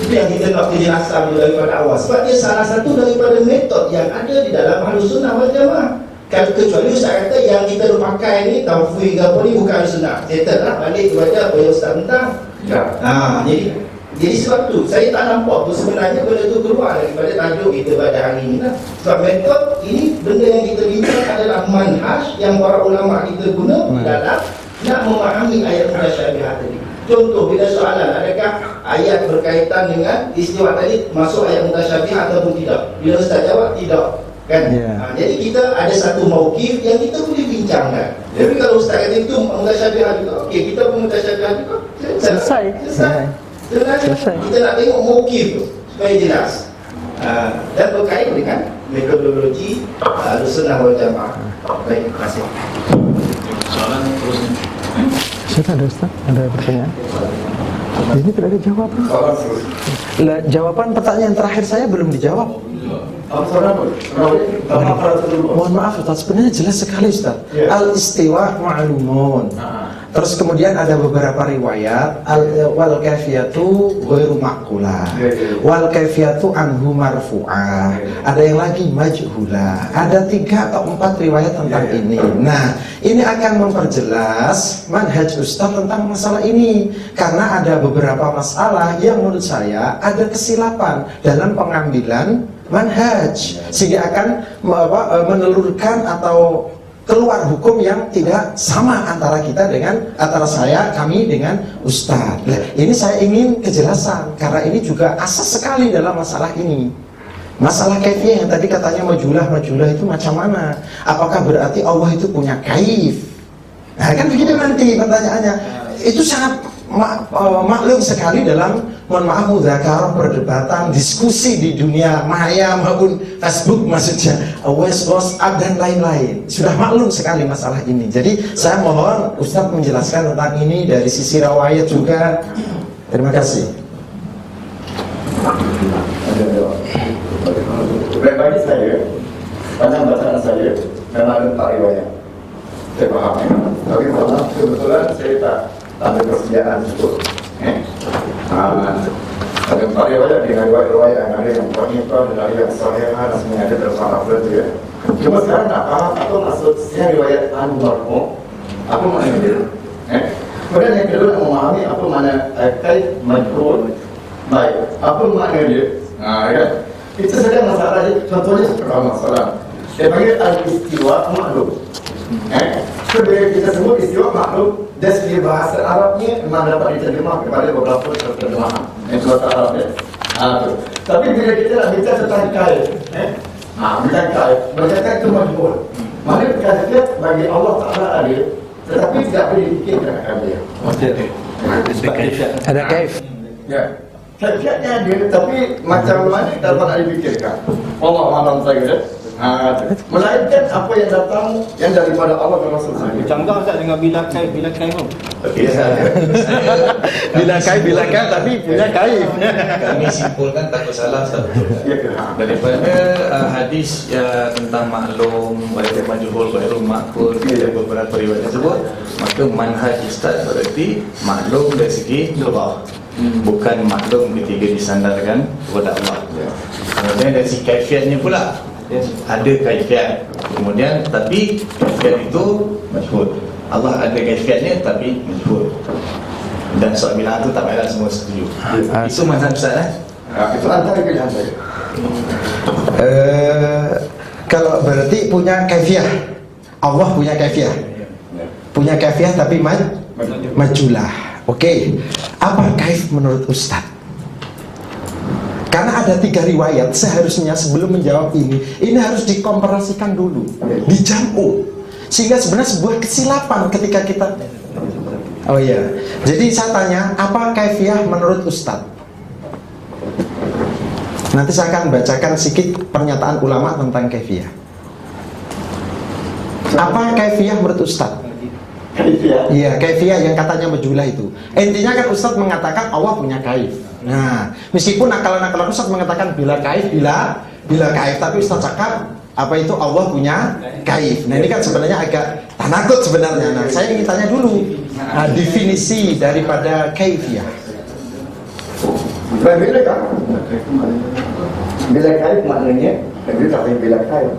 Itu yang kita nak kejelasan daripada awal. Sebab dia salah satu daripada metod yang ada di dalam Ahlussunnah wal Jamaah. Kalau kecuali Ustaz kata yang kita pakai ni tafwid apa ni bukan Ahlussunnah, saya tak balik kepada apa yang Ustaz tentang. Jadi sebab tu saya tak nampak tu sebenarnya benda tu keluar daripada tajuk kita pada hari ini lah. Sebab metod ini benda yang kita bincang adalah manhaj yang para ulama kita guna dalam nak memahami ayat mutasyabihat tadi. Contoh bila soalan, adakah ayat berkaitan dengan istiwa tadi masuk ayat mutasyabihat ataupun tidak? Bila Ustaz jawab tidak kan? Jadi kita ada satu mauqif yang kita boleh bincangkan. Jadi kalau Ustaz kata itu mutasyabihat juga, okey, kita pun mutasyabihat juga, selesai. Kita nak tengok mauqif tu supaya jelas. Dan berkait dengan metodologi Ahlussunnah wal Jamaah. Baik, terima kasih. Soalan terusnya. Saya tak ada Ustaz, ada pertanyaan. Ini tidak ada jawaban. Jawaban pertanyaan terakhir saya belum dijawab. Mohon maaf Ustaz, sebenarnya jelas sekali Ustaz. Al-istiwa ma'lumun. Terus kemudian ada beberapa riwayat wal kaifiyatu ghairu ma'qulah, wal kaifiyatu anhu marfu'ah. Ada yang lagi majhulah. Ada 3 atau 4 riwayat tentang ini. Nah, ini akan memperjelas manhaj Ustaz tentang masalah ini, karena ada beberapa masalah yang menurut saya ada kesilapan dalam pengambilan manhaj, sehingga akan menelurkan atau keluar hukum yang tidak sama antara kami dengan Ustaz. Nah, ini saya ingin kejelasan, karena ini juga asas sekali dalam masalah ini. Masalah kaifiyah yang tadi katanya majulah itu macam mana? Apakah berarti Allah itu punya kaif? Nah, kan begitu nanti pertanyaannya. Itu sangat maklum sekali dalam, mohon maaf, mudzakarah, perdebatan, diskusi di dunia maya maupun Facebook, maksudnya WhatsApp dan lain-lain. Sudah maklum sekali masalah ini. Jadi saya mohon Ustaz menjelaskan tentang ini dari sisi riwayat juga. Terima kasih. Bagi saya, panjang bacaan saya memang ada 4 riwayat. Saya faham memang. Tapi kalau kebetulan saya tak ada persediaan cukup. Ada empat riwayat dengan riwayat yang ada yang dhaifah dan ada yang sahihah dan semuanya ada dalam Al-Qur'an itu ya. Cuma sekarang nak faham apa maksud riwayat an-marfu', apa makna dia? Kemudian yang kedua nak memahami apa makna kaif majhul. Baik, apa makna dia? Kan? Itu saja masalah dia. Contohnya seperti masalah. Saya panggil al-istiwa maklum. So bila kita sebut istiwa maklum, dari segi bahasa Arabnya memang dapat diterjemah kepada beberapa terjemahan bahasa Arab ya. Tapi bila kita nak bicara tentang kaif, tentang kaif, berkaitan itu majhul. Mana berkaitan bagi Allah Taala ada, tetapi tidak boleh dipikirkan akan dia. Ada kaif. Ya. Kaifnya ada, tapi macam mana dapat nak dipikirkan? Allah malam saja. Melainkan apa yang datang yang daripada Allah dan Rasul saja. Canggah tak dengan bila kaif tu? Bila kaif tapi punya kaif. Kami simpulkan takut salah Ustaz. Daripada hadis tentang maklum, baik majhul, baik makul, beberapa riwayat tersebut, maka manhaj Ustaz berarti maklum dari segi lughah, bukan maklum ketika disandarkan kepada Allah. Kemudian dari segi kaifiatnya pula, ada kaifiat, kemudian tapi kaifiat itu majhul. Allah ada kaifiatnya tapi majhul. Dan soal bilangan itu tak payahlah semua setuju. Itu mazhab Ustaz Itu antara pilihan saya. Kalau berarti punya kaifiah, Allah punya kaifiah, punya kaifiah tapi majulah. Oke, apa kaif menurut Ustaz? Karena ada 3 riwayat, seharusnya sebelum menjawab ini harus dikomparasikan dulu, dijamu, sehingga sebenarnya sebuah kesilapan ketika kita. Oh iya, jadi saya tanya, apa kaifiah menurut Ustaz? Nanti saya akan bacakan sedikit pernyataan ulama tentang kaifiah. Apa kaifiah menurut Ustaz? Iya, kaifiah yang katanya majulah itu. Intinya kan Ustaz mengatakan Allah punya kaif. Nah, meskipun nakalan Ustaz mengatakan bila kaif, bila kaif, tapi Ustaz cakap apa itu Allah punya kaif. Nah, ini kan sebenarnya agak tanakut sebenarnya. Nah, saya ingin tanya dulu definisi daripada kaifiah. Bila kan? Bila kaif maknanya, dia tak tahu bila kaif.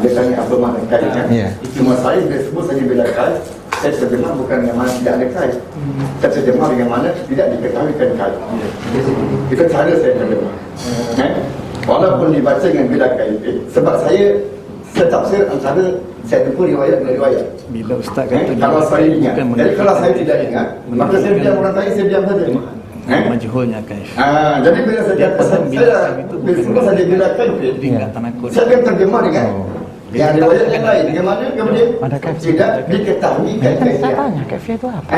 Dia tanya apa makna kaifnya. Cuma saya dia sebut saja bila kaif. Saya terjemah bukan yang mana tidak ada kaif. Saya terjemah dengan mana tidak diketahuikan kaif. Itu cara saya terjemah. Walaupun dibaca dengan bila kaif, sebab saya tafsir antara saya tepuk riwayat dengan riwayat. Bila Ustaz kata kalau saya ingat, jadi kalau saya tidak ingat, maka saya diam orang lain, saya diam saja. Majhulnya kaif. Jadi bila saya bila saya bila kaif, saya akan terjemah dengan yang riwayat yang lain. Bagaimana kemudian tidak diketahui kaifiah. Kaifiah itu apa?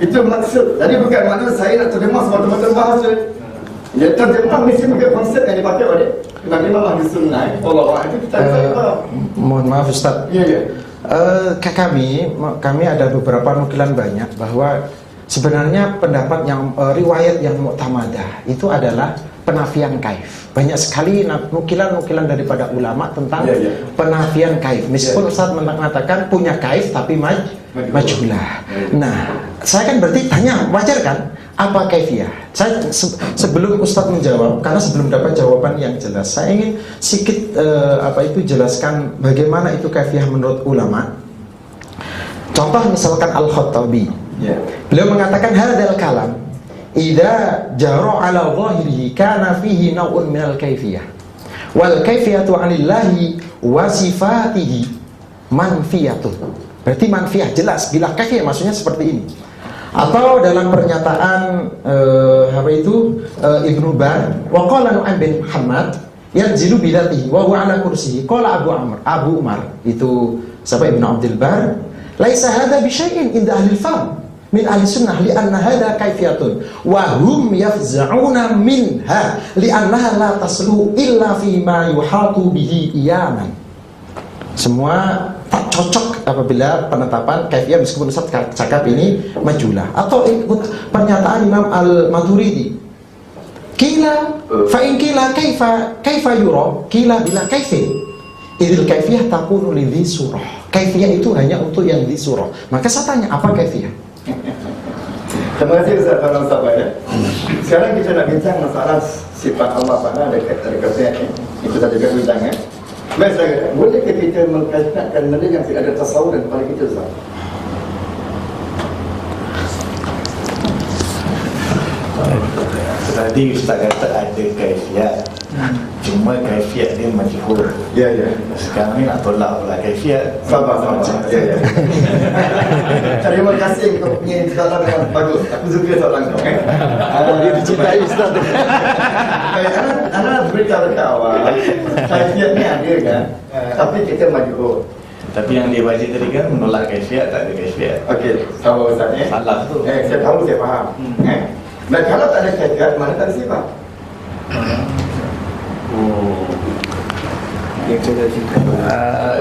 Itu maksud. Jadi bukan makna saya nak terjemah semata-mata bahasa. Ya, terjemah mesti pakai konsep yang dipakai oleh Imam Ahli Sunnah. Allah itu kita faham. Mohon maaf Ustaz. Iya. Kami ada beberapa nukilan banyak bahwa sebenarnya pendapat yang riwayat yang mu'tamadah itu adalah penafian kaif. Banyak sekali nukilan-nukilan daripada ulama tentang penafian kaif. Meskipun Ustaz mengatakan punya kaif tapi majhulah. Nah, saya kan berarti tanya, wajar kan? Apa kaifiah? Saya sebelum Ustaz menjawab, karena sebelum dapat jawaban yang jelas, saya ingin sedikit jelaskan bagaimana itu kaifiah menurut ulama. Contoh misalkan Al-Khattabi. Beliau mengatakan hadzal kalam idza jara ala zahirihi kana fihi naw'un minal kaifiyah wal kaifiyatu 'anillahi wa sifatihi manfiyatun. Berarti manfiyah jelas, bila kaifiyah maksudnya seperti ini. Atau dalam pernyataan Ibnu Bar wa qala Nu'aim bin Muhammad yanzilu bidatihi wa huwa 'ala kursihi qala Abu Umar itu siapa Ibnu Abdul Bar laisa hadza bi syai'in inda ahli al-fahm min ahli sunnah li'anna hadha kaifiyatun wa hum yafza'una minha li'annaha la taslu illa fi ma yuhatu bihi iyaman. Semua tak cocok apabila penetapan kaifiyah meskipun Ustaz cakap ini majulah. Atau ikut pernyataan Imam Al-Maturidi kila fa in kila kaifa yura kila bila kaifin idil kaifiyah takunu lidhi surah. Kaifiyah itu hanya untuk yang di surah. Maka saya tanya, apa kaifiyah? Terima kasih Ustaz Farhan Sabah ya. Sekarang kita nak bincang masalah sifat Allah Taala dekat kaitan itu saja kita bincang ya. Baik, saya bolehkah kita mengkaitkan benda yang tidak ada tasawuf dan kepada kita Ustaz? Tadi Ustaz kata ada kaifiat, cuma kaifiat dia majhul. Ya, ya. Sekarang ni nak tolak pula kaifiat. Sabar. Ya, ya. Terima kasih kau punya soalan yang bagus. Aku suka soalan kau. Dia dicintai Ustaz. Ana beritahu dekat awal. Kaifiat ni ada kan, tapi kita majhul. Tapi yang dia baca tadi kan menolak kaifiat, tak ada kaifiat. Okey, sama Ustaz ya. Salah tu. Saya tahu, saya faham. Dan kalau tak ada kaifiat, mana tak ada sifat?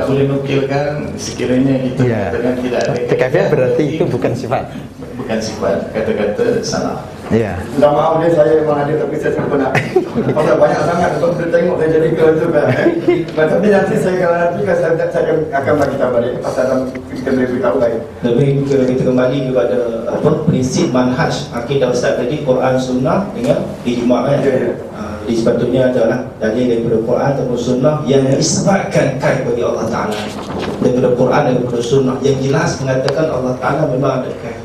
Boleh nukilkan sekiranya kita katakan tidak ada Kaifiat berarti itu bukan sifat. Bukan sifat, kata-kata salah. Iya. Minta maaf dia, saya memang ada, tapi saya tak pernah. Pasal banyak sangat untuk kita tengok, saya jadi ke tu kan. Tapi nanti saya kalau nanti saya akan bagi tahu balik pasal kita boleh beritahu lagi. Lebih kita kembali kepada prinsip manhaj akidah Ustaz tadi, Quran Sunnah dengan ijma' kan. Jadi sepatutnya adalah dalil daripada Quran ataupun Sunnah yang isbatkan kait bagi Allah Ta'ala. Daripada Quran, daripada Sunnah yang jelas mengatakan Allah Ta'ala memang ada kait.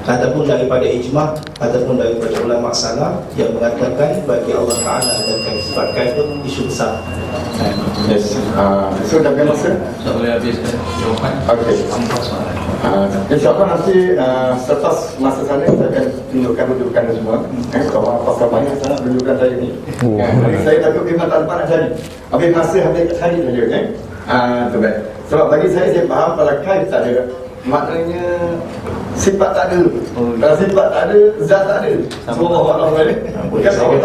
Ataupun daripada ijma' ataupun daripada ulama salaf yang mengatakan bagi Allah Ta'ala ada kait. Sebab kait itu isu besar. Yes. So dah ada masa? Tak boleh habiskan jawapan. Okey. InsyaAllah nanti selepas masa sana saya akan tunjukkan rujukan semua. Pasal banyak sangat rujukan saya ni. Jadi saya takut memang tanpa nak cari. Habis masa habis cari saja kan. Tu baik. Sebab bagi saya faham kalau kait tak ada, maknanya sifat tak ada. Kalau sifat tak ada, zat tak ada. Semua Allah boleh. Bukan awak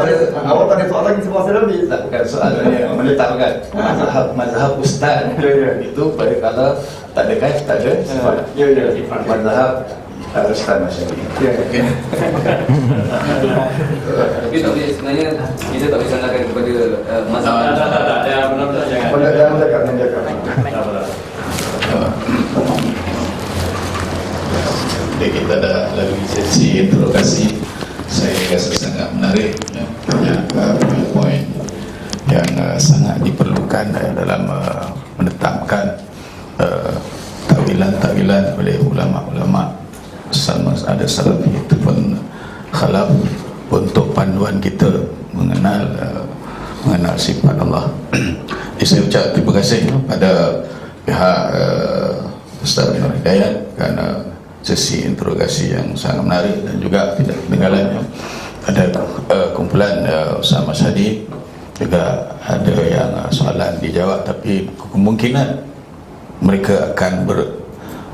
tak ada soal lagi, semua saya habis. Tak, bukan soalannya menetapkan mazhab ustaz itu pada kalau tak ada kait, tak ada sifat. Mazhab Ustaz Masyari. Tapi tak boleh, sebenarnya kita tak boleh sandarkan kepada mazhab. Tak, benar-benar jangan. Jangan cakap. Jadi kita dah lalui sesi interogasi. Saya rasa sangat menarik, banyak poin yang sangat diperlukan dalam menetapkan takwilan oleh ulama-ulama sama ada salafi ataupun khalaf untuk panduan kita mengenal sifat Allah. Jadi saya ucap terima kasih pada pihak Ustaz Nur Hidayat kerana sesi interogasi yang sangat menarik, dan juga tidak ketinggalan ada kumpulan Ustaz Masyadi juga ada yang soalan dijawab, tapi kemungkinan mereka akan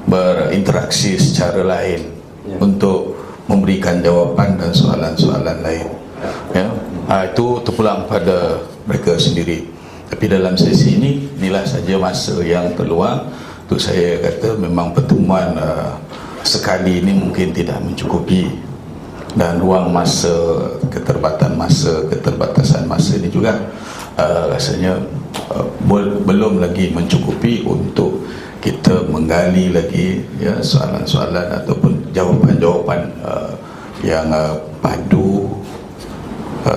berinteraksi secara lain untuk memberikan jawapan dan soalan-soalan lain. Itu terpulang pada mereka sendiri. Tapi dalam sesi ini, inilah saja masa yang terluang untuk saya kata memang pertemuan sekali ini mungkin tidak mencukupi, dan ruang masa, keterbatasan masa ini juga rasanya belum lagi mencukupi untuk kita menggali lagi soalan-soalan ataupun jawapan-jawapan yang padu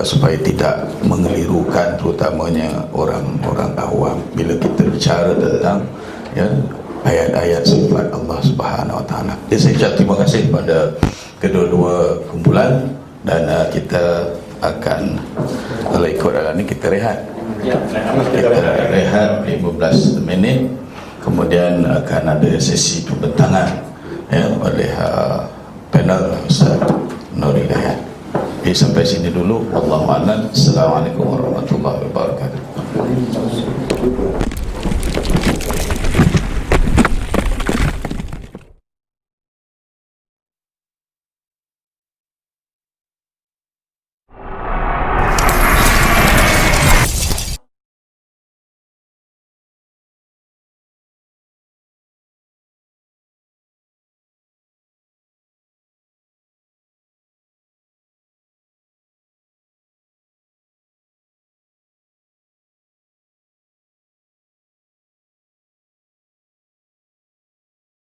supaya tidak mengelirukan terutamanya orang-orang awam bila kita bicara tentang ayat-ayat sifat Allah Subhanahu Wa Taala. Jadi saya ucap terima kasih kepada kedua-dua kumpulan, dan kita akan, kalau ikut dalam ni kita rehat. Kita rehat 15 minit, kemudian akan ada sesi pembentangan oleh panel Ustaz Nur Hidayat. Jadi sampai sini dulu. Wallahu a'lam. Assalamualaikum warahmatullahi wabarakatuh.